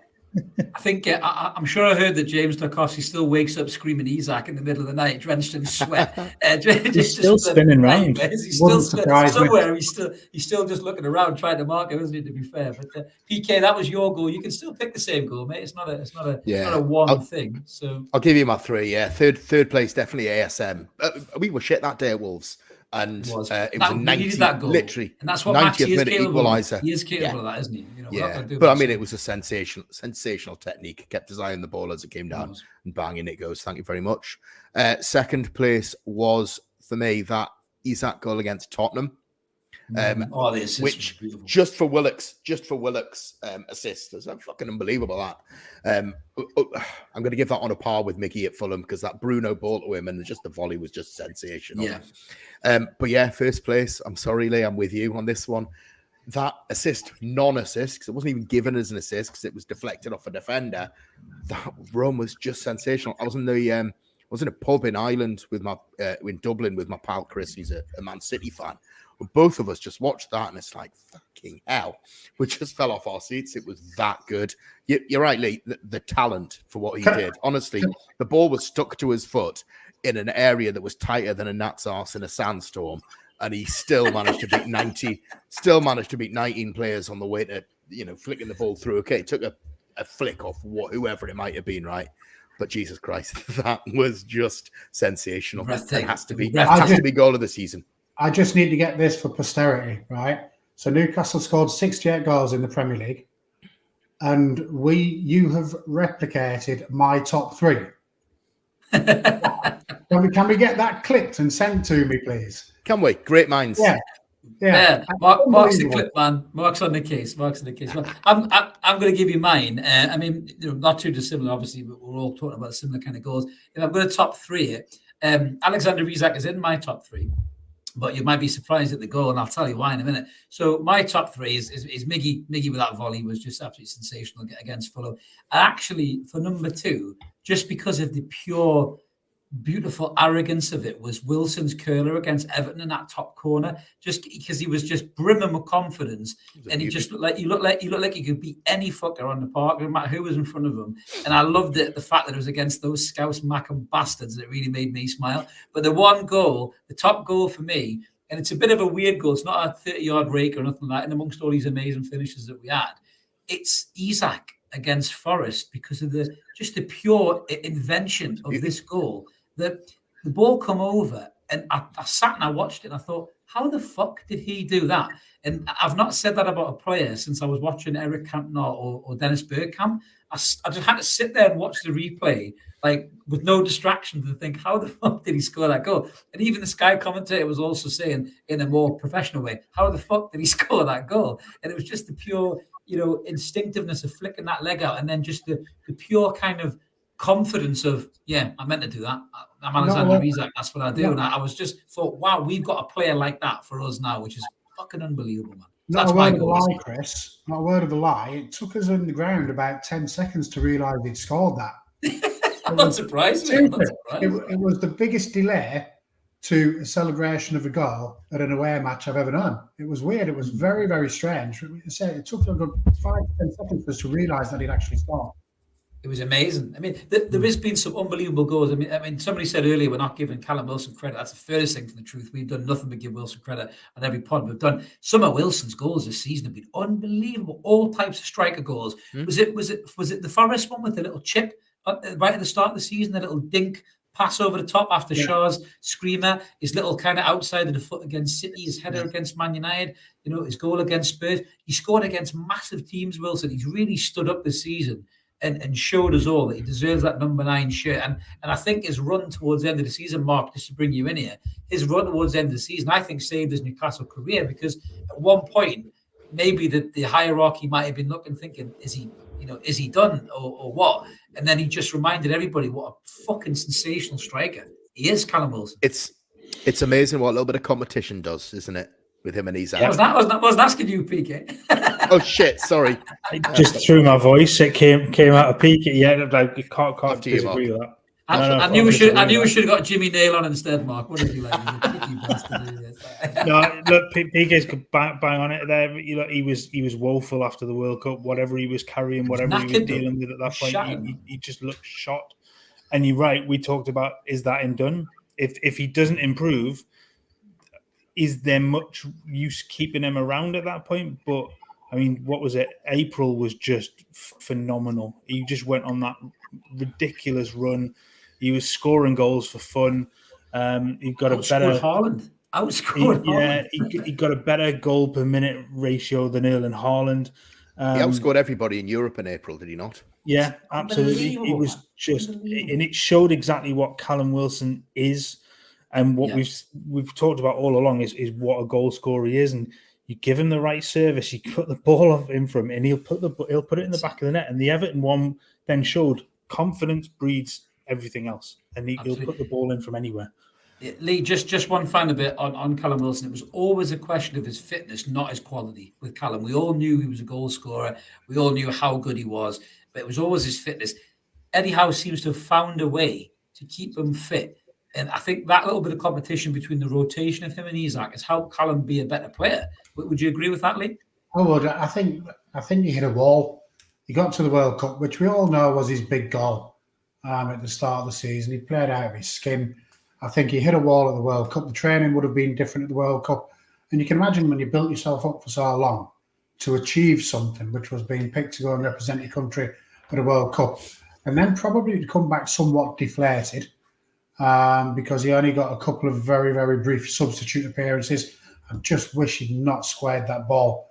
I think I'm sure I heard that James Tarkowski still wakes up screaming Isaac in the middle of the night, drenched in sweat. He's still spinning round. He's still somewhere. He's still just looking around trying to mark him, isn't he? To be fair, but PK, that was your goal. You can still pick the same goal, mate. It's not a one thing. So I'll give you my 3. Yeah, third place definitely ASM. We were shit that day at Wolves. And it was a 90, literally, and that's what 90th minute equaliser. He is capable of that, isn't he? You know, but I mean, it was a sensational technique. Kept his eye on the ball as it came down, and bang, in it goes. Thank you very much. Second place was for me that Isaac goal against Tottenham, which just for Willock's assist. It's fucking unbelievable that. I'm going to give that on a par with Mickey at Fulham because that Bruno ball to him and just the volley was just sensational. Yeah. But yeah, first place. I'm sorry, Lee, I'm with you on this one. That assist, non-assist, because it wasn't even given as an assist because it was deflected off a defender. That run was just sensational. I was in a pub in Ireland with in Dublin with my pal Chris. He's a Man City fan. Both of us just watched that and it's like, fucking hell. We just fell off our seats. It was that good. You're right, Lee. The talent for what he did. Honestly, the ball was stuck to his foot in an area that was tighter than a gnat's arse in a sandstorm. And he still managed to beat 19 players on the way to, flicking the ball through. Okay, it took a flick off whoever it might have been, right? But Jesus Christ, that was just sensational. It has to be goal of the season. I just need to get this for posterity, right? So Newcastle scored 68 goals in the Premier League, and you have replicated my top 3. Can we get that clipped and sent to me, please? Can we? Great minds. Yeah. Mark's the clip, man. Mark's on the case. Well, I'm going to give you mine. I mean, not too dissimilar, obviously, but we're all talking about similar kind of goals. If I'm going to top 3 it, Alexander Isak is in my top 3. but you might be surprised at the goal, and I'll tell you why in a minute. So my top three is Miggy. Miggy with that volley was just absolutely sensational against Fulham. And actually, for number two, just because of the pure, beautiful arrogance of it, was Wilson's curler against Everton in that top corner. Just because he was just brimming with confidence, and he just looked like he could beat any fucker on the park, no matter who was in front of him. And I loved it, the fact that it was against those Scouse Mackham bastards. That really made me smile. But the one goal, the top goal for me, and it's a bit of a weird goal. It's not a 30-yard rake or nothing like that. And amongst all these amazing finishes that we had, it's Isak against Forest, because of the pure invention of this goal. The ball come over, and I sat and I watched it, and I thought, how the fuck did he do that? And I've not said that about a player since I was watching Eric Cantona or Dennis Bergkamp. I just had to sit there and watch the replay, like with no distraction, to think, how the fuck did he score that goal? And even the Sky commentator was also saying, in a more professional way, how the fuck did he score that goal? And it was just the pure, instinctiveness of flicking that leg out, and then just the pure kind of confidence of, I meant to do that. I'm Alexander Isak. That's what I do. And I was just thought, wow, we've got a player like that for us now, which is fucking unbelievable, man. Not a word of a lie, Chris. Not a word of a lie. It took us on the ground about 10 seconds to realise he'd scored that. I'm not surprised. It was the biggest delay to a celebration of a goal at an away match I've ever known. It was weird. It was very, very strange. It took a good 5 to 10 seconds for us to realise that he'd actually scored. It was amazing. I mean, there has been some unbelievable goals. I mean, somebody said earlier we're not giving Callum Wilson credit. That's the furthest thing from the truth. We've done nothing but give Wilson credit on every pod we've done. Some of Wilson's goals this season have been unbelievable. All types of striker goals. Was it the Forest one with the little chip right at the start of the season? The little dink pass over the top after Shaw's screamer. His little kind of outside of the foot against City. His header against Man United. His goal against Spurs. He scored against massive teams. Wilson. He's really stood up this season. And showed us all that he deserves that number 9 shirt. And I think his run towards the end of the season, Mark, just to bring you in here, his run towards the end of the season, I think, saved his Newcastle career, because at one point, maybe the hierarchy might have been looking, thinking, is he done or what? And then he just reminded everybody what a fucking sensational striker he is, Callum Wilson. It's amazing what a little bit of competition does, isn't it? With him and Isak. Yeah, I wasn't asking you, PK. Oh shit! Sorry, just through my voice. It came out of PK. Yeah, like you can't disagree with that. I knew we should have got Jimmy Nail on instead, Mark. What did you like? No, look, PK's bang on it there. He was woeful after the World Cup. Whatever he was carrying, whatever he was dealing with at that point, he just looked shot. And you're right. We talked about, is that him done? If he doesn't improve, is there much use keeping him around at that point? But I mean, what was it? April was just phenomenal. He just went on that ridiculous run. He was scoring goals for fun. He got a better Haaland. He got a better goal per minute ratio than Erling Haaland. He outscored everybody in Europe in April, did he not? Yeah, absolutely. It was just, and it showed exactly what Callum Wilson is. And what we've talked about all along is what a goal scorer he is, and you give him the right service, you put the ball off him from, and he'll put it in the back of the net. And the Everton one then showed confidence breeds everything else, and he'll put the ball in from anywhere. Lee, just one final bit on Callum Wilson. It was always a question of his fitness, not his quality. With Callum, we all knew he was a goal scorer. We all knew how good he was, but it was always his fitness. Eddie Howe seems to have found a way to keep him fit. And I think that little bit of competition between the rotation of him and Isak has helped Callum be a better player. Would you agree with that, Lee? I would. I think he hit a wall. He got to the World Cup, which we all know was his big goal at the start of the season. He played out of his skin. I think he hit a wall at the World Cup. The training would have been different at the World Cup. And you can imagine when you built yourself up for so long to achieve something, which was being picked to go and represent your country at a World Cup, and then probably to come back somewhat deflated, because he only got a couple of very, very brief substitute appearances. I just wish he'd not squared that ball.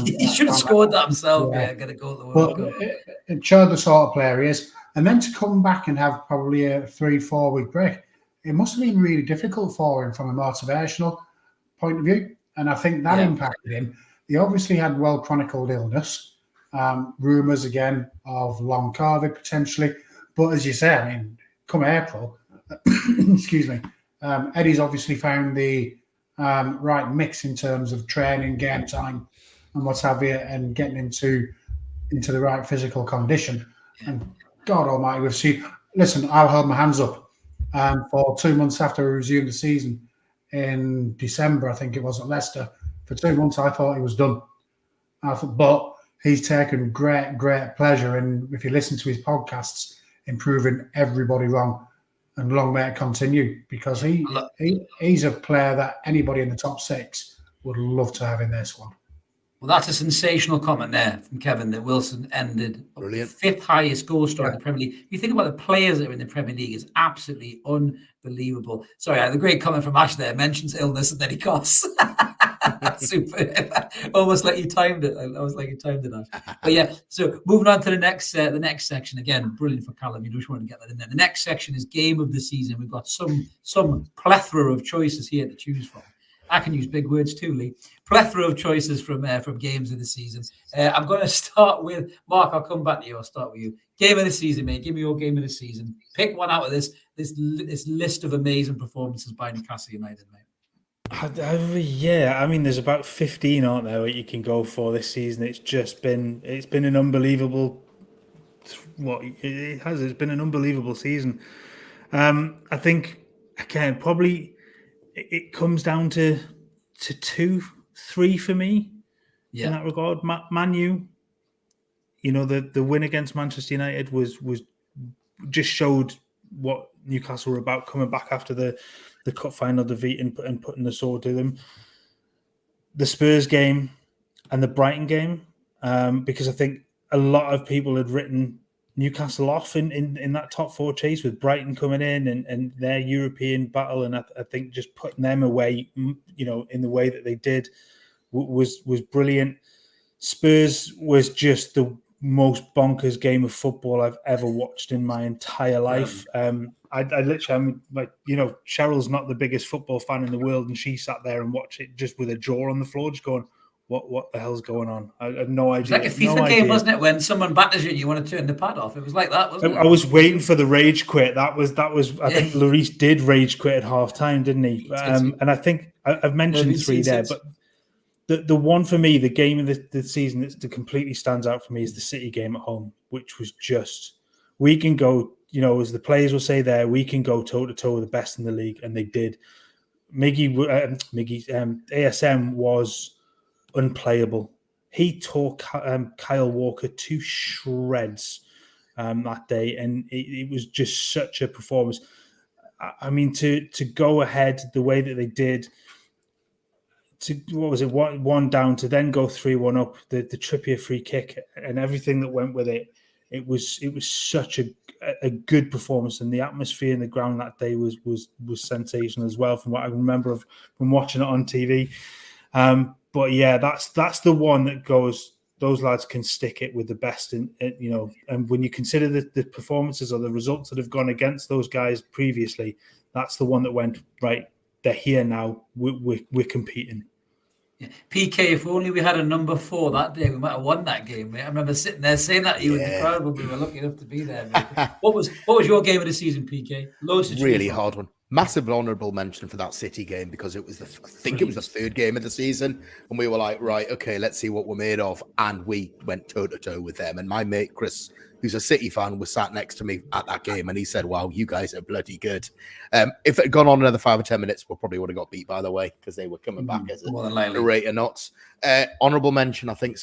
He should have scored that himself. Get a goal at the World Cup. It showed the sort of player he is. And then to come back and have probably a 3-4 week break, it must have been really difficult for him from a motivational point of view. And I think that impacted him. He obviously had well-chronicled illness, rumours again of long COVID potentially. But as you say, I mean, come April, excuse me, Eddie's obviously found the right mix in terms of training, game time, and what have you, and getting into the right physical condition. And God Almighty, we've seen. Listen, I'll hold my hands up. For 2 months after we resumed the season in December, I think it was at Leicester. For 2 months, I thought he was done. But he's taken great pleasure in, if you listen to his podcasts, improving everybody wrong. And long may it continue, because he's a player that anybody in the top 6 would love to have in this one. Well, that's a sensational comment there from Kevin, that Wilson ended Brilliant. 5th highest goal scorer in the Premier League. You think about the players that are in the Premier League, is absolutely unbelievable. Sorry, I had a great comment from Ash there. Mentions illness and then he coughs. Super. Almost like you timed it. I was like you timed it, Ash. But yeah, so moving on to the next section. Again, brilliant for Callum. You just want to get that in there. The next section is game of the season. We've got some plethora of choices here to choose from. I can use big words too, Lee. Plethora of choices from games of the season. I'm going to start with Mark. I'll come back to you. I'll start with you. Game of the season, mate. Give me your game of the season. Pick one out of this list of amazing performances by Newcastle United, mate. Yeah, I mean, there's about 15, aren't there, that you can go for this season. It's been an unbelievable. It's been an unbelievable season. I think again, probably. It comes down to 2, 3 for me in that regard. Man U, the win against Manchester United was just showed what Newcastle were about, coming back after the cup final defeat and putting the sword to them. The Spurs game and the Brighton game, because I think a lot of people had written Newcastle off in that top 4 chase, with Brighton coming in and their European battle, and I think just putting them away, in the way that they did, was brilliant. Spurs was just the most bonkers game of football I've ever watched in my entire life. I literally, I'm like, Cheryl's not the biggest football fan in the world, and she sat there and watched it just with a jaw on the floor, just going, What the hell's going on? I have no idea. It's like a FIFA game, wasn't it? When someone batters you and you want to turn the pad off. It was like that, wasn't it? I was waiting for the rage quit. That was. I think Lloris did rage quit at half time, didn't he? And I think I've mentioned 3 there, but the one for me, the game of the season that completely stands out for me, is the City game at home, which was just, we can go, as the players will say there, we can go toe to toe with the best in the league, and they did. ASM was unplayable. He tore Kyle Walker to shreds that day, and it was just such a performance. I mean, to go ahead the way that they did, to what was it, one down, to then go 3-1 up, the Trippier free kick and everything that went with it. It was such a good performance, and the atmosphere in the ground that day was sensational as well, from what I remember from watching it on TV. But yeah, that's the one that goes, those lads can stick it with the best, and when you consider the performances or the results that have gone against those guys previously, that's the one that went, right, they're here now, we're competing. Yeah. PK, if only we had a number 4 that day, we might have won that game, mate. I remember sitting there saying that to you in the crowd when we were lucky enough to be there, mate. What was your game of the season, PK? Really hard one. Massive honourable mention for that City game, because it was it was the 3rd game of the season, and we were like, right, okay, let's see what we're made of, and we went toe to toe with them. And my mate Chris, who's a City fan, was sat next to me at that game, and he said, "Wow, you guys are bloody good." If it had gone on another 5 or 10 minutes, we probably would have got beat, by the way, because they were coming back as a rate of knots. Honourable mention, I think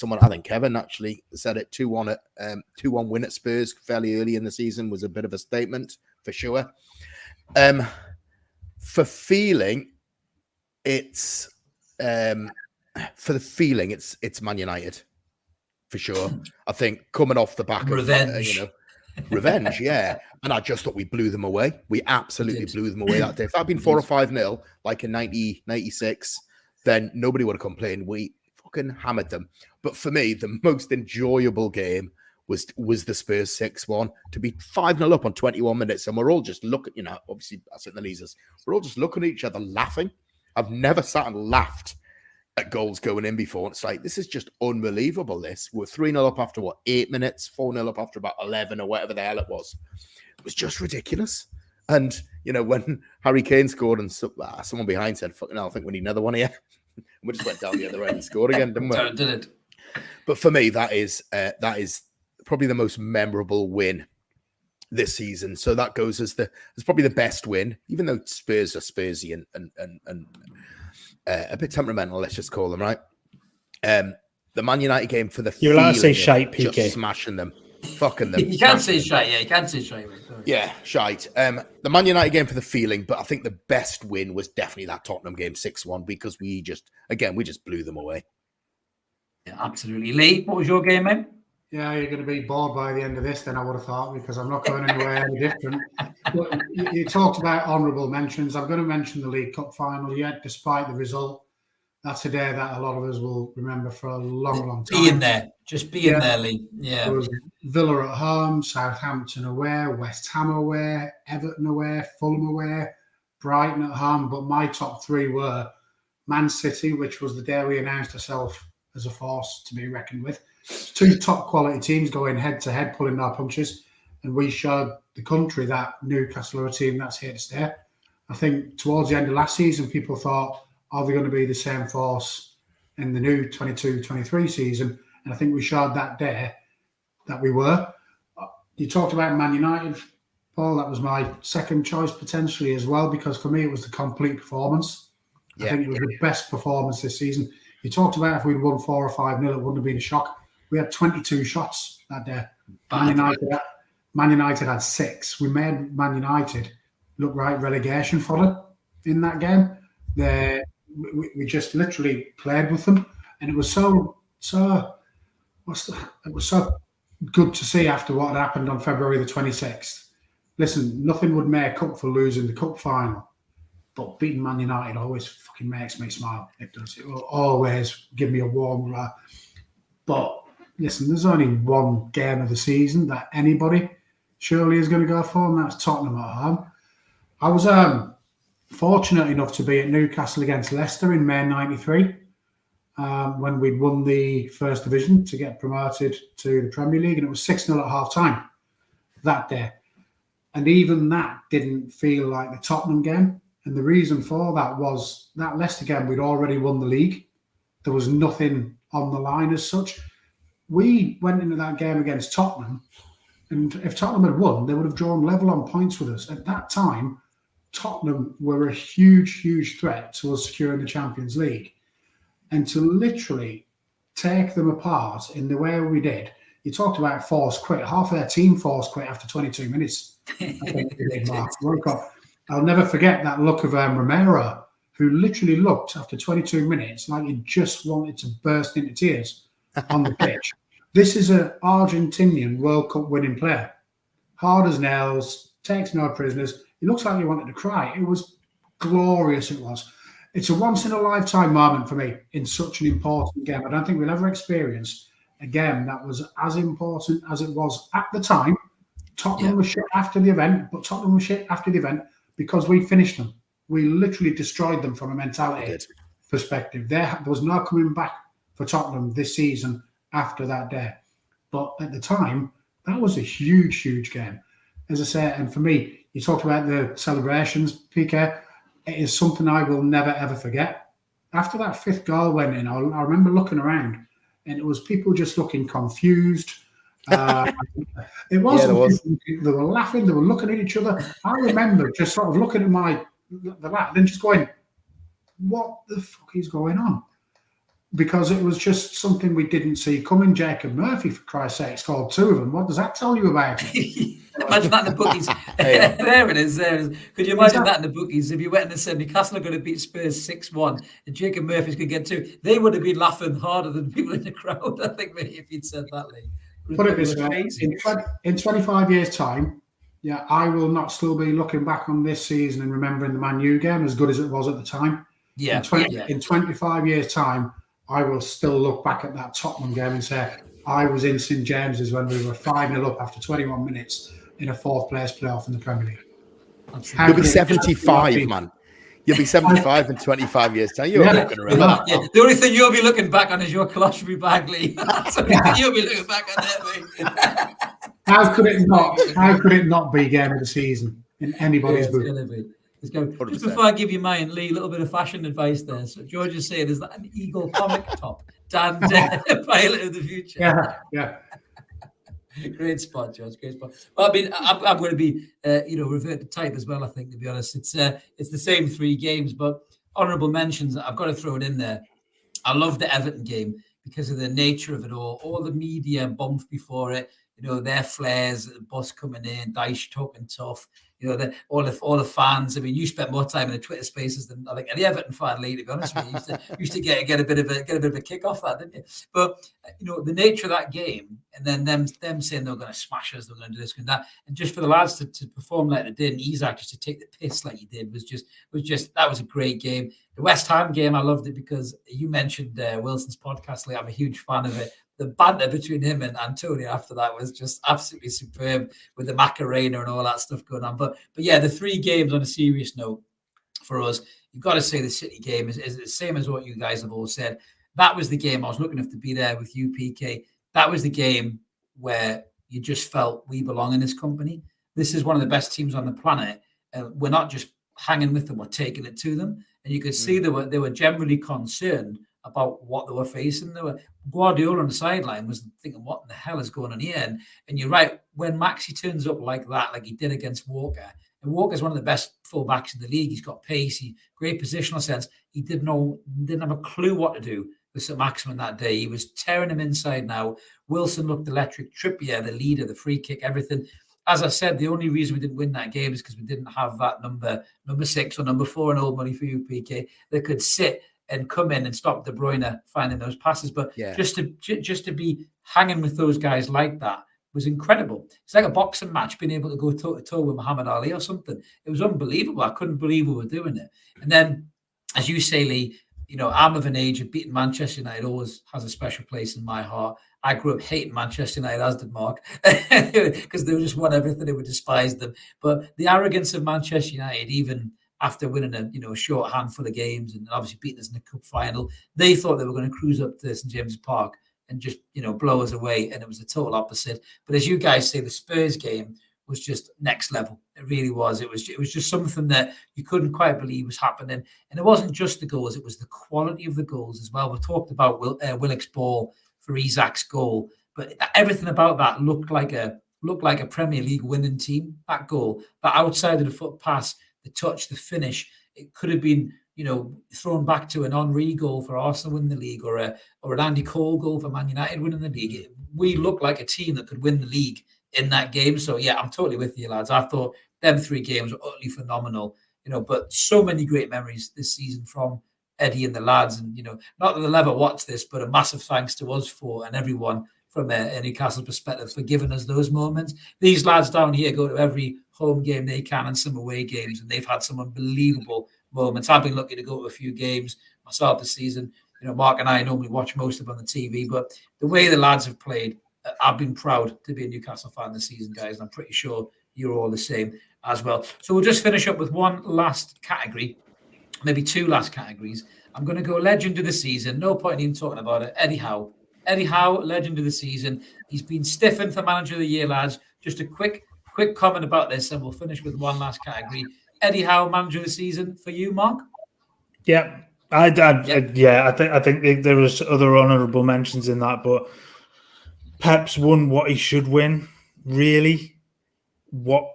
Kevin actually said it. 2-1 win at Spurs fairly early in the season was a bit of a statement for sure. For feeling, it's Man United for sure. I think coming off the back revenge. of revenge, yeah. And I just thought we blew them away. We absolutely blew them away that day. If that had been 4 or 5-0, like in 96, then nobody would have complained. We fucking hammered them. But for me, the most enjoyable game was the Spurs 6-1, to be 5-0 up on 21 minutes, and we're all just looking, obviously I sit in the leaders, we're all just looking at each other laughing. I've never sat and laughed at goals going in before. It's like, this is just unbelievable. We're 3-0 up after 8 minutes, 4-0 up after about 11 or whatever the hell it was. It was just ridiculous. And, when Harry Kane scored and someone behind said, fucking hell, I think we need another one here. We just went down the other end and scored again, didn't we? Did it. But for me, that is probably the most memorable win this season. So that goes as probably the best win, even though Spurs are Spursy and a bit temperamental, let's just call them, right? The Man United game for the You're allowed to say feeling of shite, PK. just smashing them, fucking them. You can't say shite, yeah, you can't say shite. Mate. Sorry. Yeah, shite. The Man United game for the feeling, but I think the best win was definitely that Tottenham game 6-1 because we just blew them away. Yeah, absolutely. Lee, what was your game, mate? Yeah, you're going to be bored by the end of this, then I would have thought, because I'm not going anywhere any different. But you talked about honourable mentions. I'm going to mention the League Cup final. Yet, despite the result, that's a day that a lot of us will remember for a long, long time. Being there, just being there, Lee. Yeah. There was Villa at home, Southampton away, West Ham away, Everton away, Fulham away, Brighton at home. But my top three were Man City, which was the day we announced ourselves as a force to be reckoned with. Two top quality teams going head to head, pulling our punches, and we showed the country that Newcastle are a team that's here to stay. I think towards the end of last season, people thought, are they going to be the same force in the new 22-23 season? And I think we showed that day that we were. You talked about Man United, Paul. That was my second choice potentially as well, because for me it was the complete performance. I think it was the best performance this season. You talked about if we'd won 4 or 5-0, it wouldn't have been a shock. We had 22 shots that day. Man United had 6. We made Man United look like relegation fodder in that game. We just literally played with them, and it was so good to see after what had happened on February the 26th. Listen, nothing would make up for losing the cup final, but beating Man United always fucking makes me smile. It does. It will always give me a warm laugh. But listen, there's only one game of the season that anybody surely is going to go for, and that's Tottenham at home. I was fortunate enough to be at Newcastle against Leicester in May '93 when we'd won the First Division to get promoted to the Premier League, and it was 6-0 at half-time that day. And even that didn't feel like the Tottenham game. And the reason for that was that Leicester game, we'd already won the league. There was nothing on the line as such. We went into that game against Tottenham, and if Tottenham had won, they would have drawn level on points with us. At that time, Tottenham were a huge, huge threat to us securing the Champions League. And to literally take them apart in the way we did, you talked about forced quit. Half of their team forced quit after 22 minutes. I think they did, Mark. I'll never forget that look of Romero, who literally looked after 22 minutes like he just wanted to burst into tears on the pitch. This is an Argentinian World Cup winning player. Hard as nails, takes no prisoners. He looks like he wanted to cry. It was glorious, it was. It's a once-in-a-lifetime moment for me in such an important game. I don't think we'll ever experience a game that was as important as it was at the time. Tottenham was shit after the event, but Tottenham was shit after the event because we finished them. We literally destroyed them from a mentality perspective. There was no coming back for Tottenham this season after that day. But at the time, that was a huge, huge game. As I say, and for me, you talked about the celebrations, PK. It is something I will never, ever forget. After that 5th goal went in, I remember looking around and it was people just looking confused. It wasn't. They were laughing. They were looking at each other. I remember just sort of looking at the lad and just going, what the fuck is going on? Because it was just something we didn't see coming. Jacob Murphy, for Christ's sake, scored 2 of them. What does that tell you about it? Imagine that in the bookies. There it is. Could you imagine that in the bookies? If you went and said Newcastle are going to beat Spurs 6-1 and Jacob Murphy's going to get 2, they would have been laughing harder than people in the crowd, I think, maybe, if you'd said that, Lee. Put it this way, in 25 years' time, I will not still be looking back on this season and remembering the Man U game as good as it was at the time. In 25 years' time, I will still look back at that Tottenham game and say, I was in St James's when we were 5-0 up after 21 minutes in a 4th place playoff in the Premier League. You'll be 75, man. You'll be 75 in 25 years' time. You're not going to remember that. Yeah. The only thing you'll be looking back on is your colostomy bag, Lee. That's the only thing you'll be looking back on that, mate. How could it not be game of the season? in anybody's book. It's going. Just before I give you mine, Lee, a little bit of fashion advice there. So George is saying, is that an Eagle comic top? Dan, pilot of the future. Yeah. Great spot, George. Great spot. Well, I mean, I'm going to be, revert to type as well. I think, to be honest, it's the same 3 games, but honourable mentions. I've got to throw it in there. I love the Everton game because of the nature of it all the media bump before it. Their flares, the bus coming in, Dyche talking tough. All the fans. I mean, you spent more time in the Twitter spaces than I think any Everton fan, Lee, to be honest with you. Used to get a bit of a kick off that, didn't you? But the nature of that game, and then them saying they're going to smash us, they're going to do this and that, and just for the lads to perform like they did, and Isak just to take the piss like he did was just that was a great game. The West Ham game, I loved it because you mentioned Wilson's podcast, Lee. I'm a huge fan of it. The banter between him and Antonio after that was just absolutely superb with the Macarena and all that stuff going on. But yeah, the 3 games on a serious note for us, you've got to say the City game is the same as what you guys have all said. That was the game. I was lucky enough to be there with you, PK. That was the game where you just felt we belong in this company. This is one of the best teams on the planet. We're not just hanging with them, we're taking it to them. And you could see they were generally concerned about what they were facing. Guardiola on the sideline was thinking, what in the hell is going on here? And you're right, when Maxi turns up like that, like he did against Walker, and Walker's one of the best fullbacks in the league. He's got pace, great positional sense. He didn't have a clue what to do with St. Maximin that day. He was tearing him inside now. Wilson looked electric. Trippier, the leader, the free kick, everything. As I said, the only reason we didn't win that game is because we didn't have that number 6 or number 4 in old money for you, PK, that could sit and come in and stop De Bruyne finding those passes. But just to be hanging with those guys like that was incredible. It's like a boxing match, being able to go toe to toe with Muhammad Ali or something. It was unbelievable. I couldn't believe we were doing it. And then, as you say, Lee, I'm of an age of beating Manchester United always has a special place in my heart. I grew up hating Manchester United, as did Mark, because they just won everything. They would despise them. But the arrogance of Manchester United, even after winning a short handful of games and obviously beating us in the cup final, they thought they were going to cruise up to St. James's Park and just, blow us away. And it was the total opposite. But as you guys say, the Spurs game was just next level. It really was. It was just something that you couldn't quite believe was happening. And it wasn't just the goals, it was the quality of the goals as well. We talked about Willock's ball for Isak's goal, but everything about that looked like a Premier League winning team. That goal, that outside of the foot pass, the touch, the finish, it could have been, thrown back to an Henry goal for Arsenal winning the league, or an Andy Cole goal for Man United winning the league. We looked like a team that could win the league in that game. So yeah, I'm totally with you, lads. I thought them 3 games were utterly phenomenal. But so many great memories this season from Eddie and the lads, and not that they'll ever watch this, but a massive thanks to us for and everyone from a Newcastle perspective for giving us those moments. These lads down here go to every home game they can and some away games, and they've had some unbelievable moments. I've been lucky to go to a few games myself this season. Mark and I normally watch most of them on the TV, but the way the lads have played, I've been proud to be a Newcastle fan this season, guys, and I'm pretty sure you're all the same as well. So we'll just finish up with one last category, maybe 2 last categories. I'm going to go legend of the season. No point in even talking about it. Eddie Howe. Eddie Howe, legend of the season. He's been stiffened for manager of the year, lads. Just a quick comment about this, and we'll finish with one last category. Eddie Howe, manager of the season for you, Mark? Yeah, I think there was other honourable mentions in that, but Pep's won what he should win. Really, what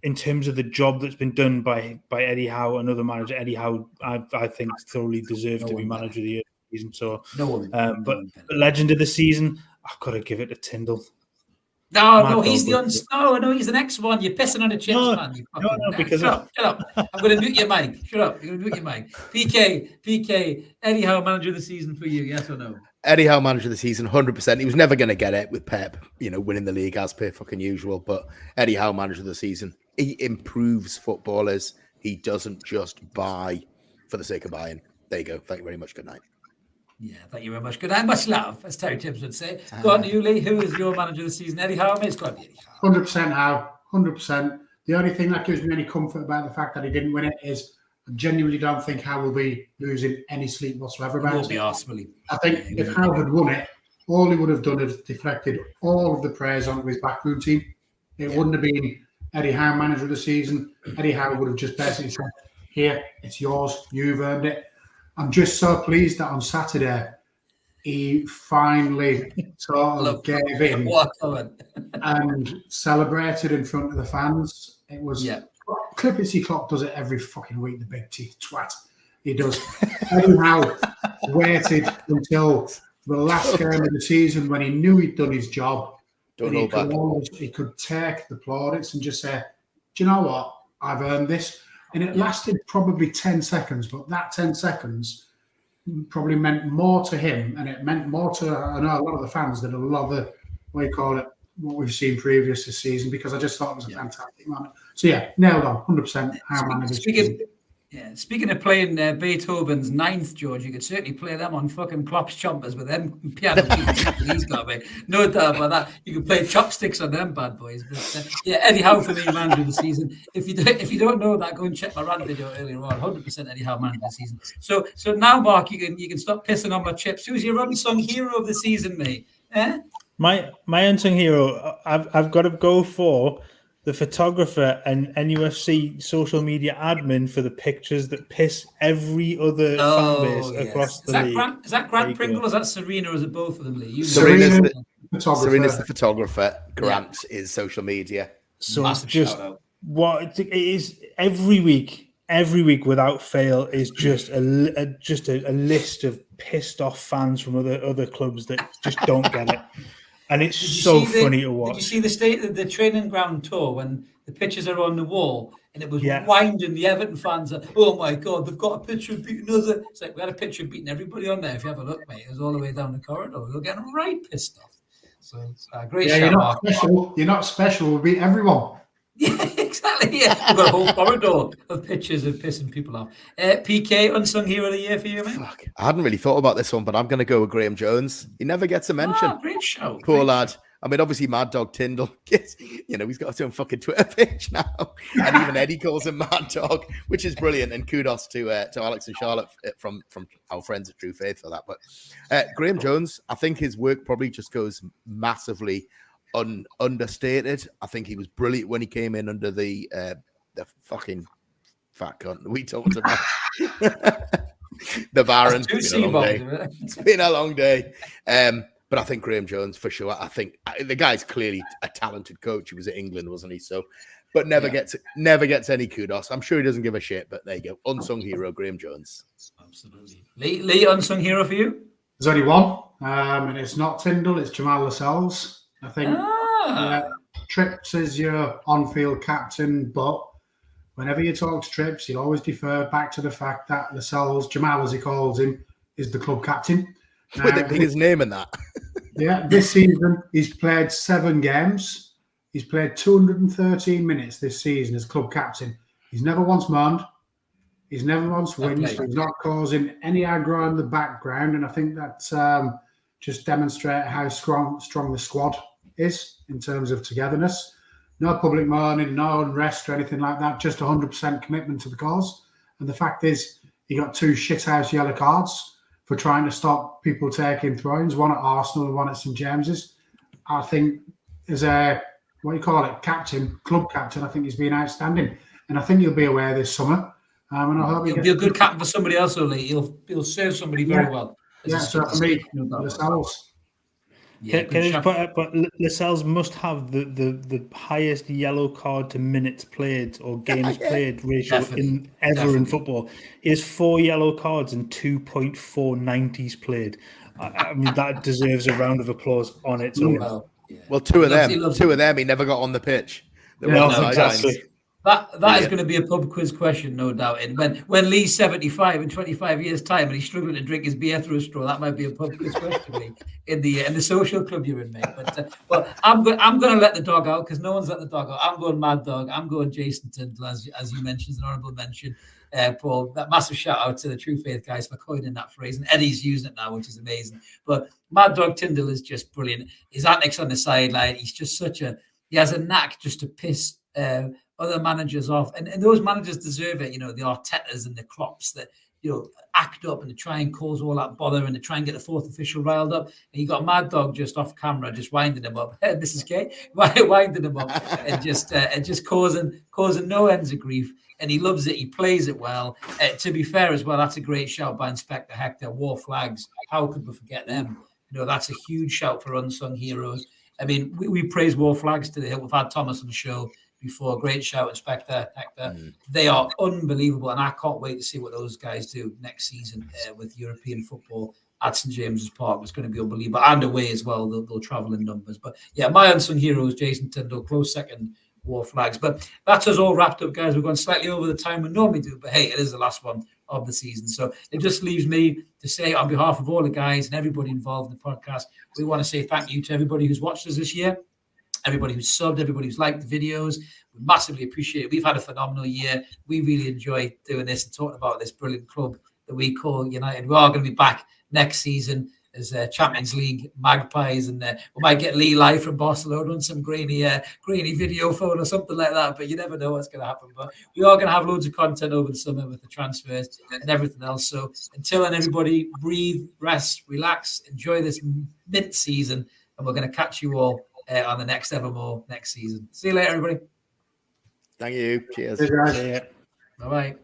in terms of the job that's been done by Eddie Howe, another manager, Eddie Howe, I think thoroughly deserved to be manager of the year season. So, but legend of the season, I've got to give it to Tyndall. No, he's he's the next one. You're pissing on a chips, man. Because shut up. I'm going to mute your mic. Shut up. You're going to mute your mic. PK, Eddie Howe, manager of the season for you, yes or no? Eddie Howe, manager of the season, 100%. He was never going to get it with Pep, winning the league as per fucking usual. But Eddie Howe, manager of the season, he improves footballers. He doesn't just buy for the sake of buying. There you go. Thank you very much. Good night. Yeah, thank you very much. Good night. Much love, as Terry Tibbs would say. Go on, you, Lee. Who is your manager of the season? Eddie Howe? It's got to be Eddie Howe. 100% Howe. 100%. The only thing that gives me any comfort about the fact that he didn't win it is I genuinely don't think Howe will be losing any sleep whatsoever about it. I think if Howe had won it, all he would have done is deflected all of the praise onto his backroom team. It wouldn't have been Eddie Howe manager of the season. Eddie Howe would have just basically said, "Here, it's yours. You've earned it." I'm just so pleased that on Saturday he finally sort of gave in and celebrated in front of the fans. It was Clippity Clock does it every fucking week, the big teeth twat. He does. Eddie Howe waited until the last game of the season when he knew he'd done his job. He could take the plaudits and just say, "Do you know what? I've earned this." And it lasted probably 10 seconds, but that 10 seconds probably meant more to him, and it meant more to, I know, a lot of the fans than a lot of the, what we've seen previous this season, because I just thought it was a fantastic moment. So nailed on, 100%. Speaking of playing Beethoven's Ninth, George, you could certainly play them on fucking Klopp's chompers with them piano keys he's got, mate. No doubt about that. You could play chopsticks on them bad boys. But Eddie Howe for me, man of the season. If you don't know that, go and check my rant video earlier on. 100% Eddie Howe man of the season. So now, Mark, you can stop pissing on my chips. Who's your unsung hero of the season, mate? My unsung hero, I've got to go for the photographer and NUFC social media admin for the pictures that piss every other fan base across the league. Is that Grant Pringle or is that Serena, or is it both of them, Lee? Serena's the photographer. Grant is social media. So it's just what it is every week without fail is just a list of pissed off fans from other clubs that just don't get it. And it's so funny to watch. Did you see the state of the training ground tour when the pictures are on the wall and it was winding the Everton fans? Oh my God, they've got a picture of beating us. It's like we had a picture of beating everybody on there. If you have a look, mate, it was all the way down the corridor. We were getting right pissed off. So great shout. You're not special. You're not special. We beat everyone. Yeah, exactly. Yeah, we've got a whole corridor of pictures of pissing people off. PK, unsung hero of the year for you, mate? Fuck, I hadn't really thought about this one, but I'm going to go with Graham Jones. He never gets a mention. Great show. Poor lad. I mean, obviously, Mad Dog Tyndall, he's got his own fucking Twitter page now. And even Eddie calls him Mad Dog, which is brilliant. And kudos to Alex and Charlotte from our friends at True Faith for that. But Graham Jones, I think his work probably just goes massively understated. I think he was brilliant when he came in under the fucking fat cunt we talked about. The Baron. It's been a long day. But I think Graham Jones, for sure. I think the guy's clearly a talented coach. He was at England, wasn't he? So, but never gets any kudos. I'm sure he doesn't give a shit, but there you go. Unsung hero, Graham Jones. Absolutely. Lee, unsung hero for you? There's only one, and it's not Tyndall, it's Jamal Lascelles. I think Trips is your on-field captain, but whenever you talk to Trips, he'll always defer back to the fact that Lascelles, Jamal as he calls him, is the club captain. With his name in that. This season he's played 7 games. He's played 213 minutes this season as club captain. He's never once moaned. He's never once winced. He's not causing any aggro in the background, and I think that's just demonstrate how strong the squad is in terms of togetherness. No public mourning, no unrest or anything like that, just 100% commitment to the cause. And the fact is, he got 2 shithouse yellow cards for trying to stop people taking throw-ins, one at Arsenal and one at St James's. I think as a, captain, club captain, I think he's been outstanding. And I think he'll be aware this summer. And I hope he'll be a good captain for somebody else, Lee. He'll serve somebody very well. So for me, Lascelles. But Lascelles must have the highest yellow card to minutes played or games played ratio in football. He has 4 yellow cards and 2.4 90s played. I mean, that deserves a round of applause on its own. Well, two of them, he never got on the pitch. Exactly. That is going to be a pub quiz question, no doubt. And when Lee's 75 in 25 years' time and he's struggling to drink his beer through a straw, that might be a pub quiz question, Lee, in the social club you're in, mate. But I'm going to let the dog out because no one's let the dog out. I'm going Mad Dog. I'm going Jason Tyndall, as you mentioned, an honourable mention. Paul, that massive shout out to the True Faith guys for coining that phrase, and Eddie's using it now, which is amazing. But Mad Dog Tyndall is just brilliant. His antics on the sideline, he's just he has a knack just to piss other managers off, and those managers deserve it. The Artetas and the Klopps that act up and to try and cause all that bother and to try and get the fourth official riled up. And you got Mad Dog just off camera, just winding him up. Mrs. K, winding him up and just causing no ends of grief. And he loves it. He plays it well. To be fair as well, that's a great shout by Inspector Hector. War flags. How could we forget them? That's a huge shout for unsung heroes. I mean, we praise war flags to the hilt. We've had Thomas on the show before. Great shout, Inspector Hector. They are unbelievable, and I can't wait to see what those guys do next season with European football at St James's Park. It's going to be unbelievable, and away as well. They'll travel in numbers. But yeah, my unsung heroes, Jason Tyndall, close second, war flags. But that's us all wrapped up, guys. We've gone slightly over the time we normally do, but hey, it is the last one of the season. So it just leaves me to say, on behalf of all the guys and everybody involved in the podcast, we want to say thank you to everybody who's watched us this year, everybody who's subbed, everybody who's liked the videos. We massively appreciate it. We've had a phenomenal year. We really enjoy doing this and talking about this brilliant club that we call United. We are going to be back next season as Champions League Magpies, and we might get Lee live from Barcelona on some grainy video phone or something like that, but you never know what's going to happen. But we are going to have loads of content over the summer with the transfers and everything else. So until then, everybody, breathe, rest, relax, enjoy this mint season, and we're going to catch you all on the next Evermore next season. See you later, everybody. Thank you. Cheers. Cheers, guys. Bye-bye.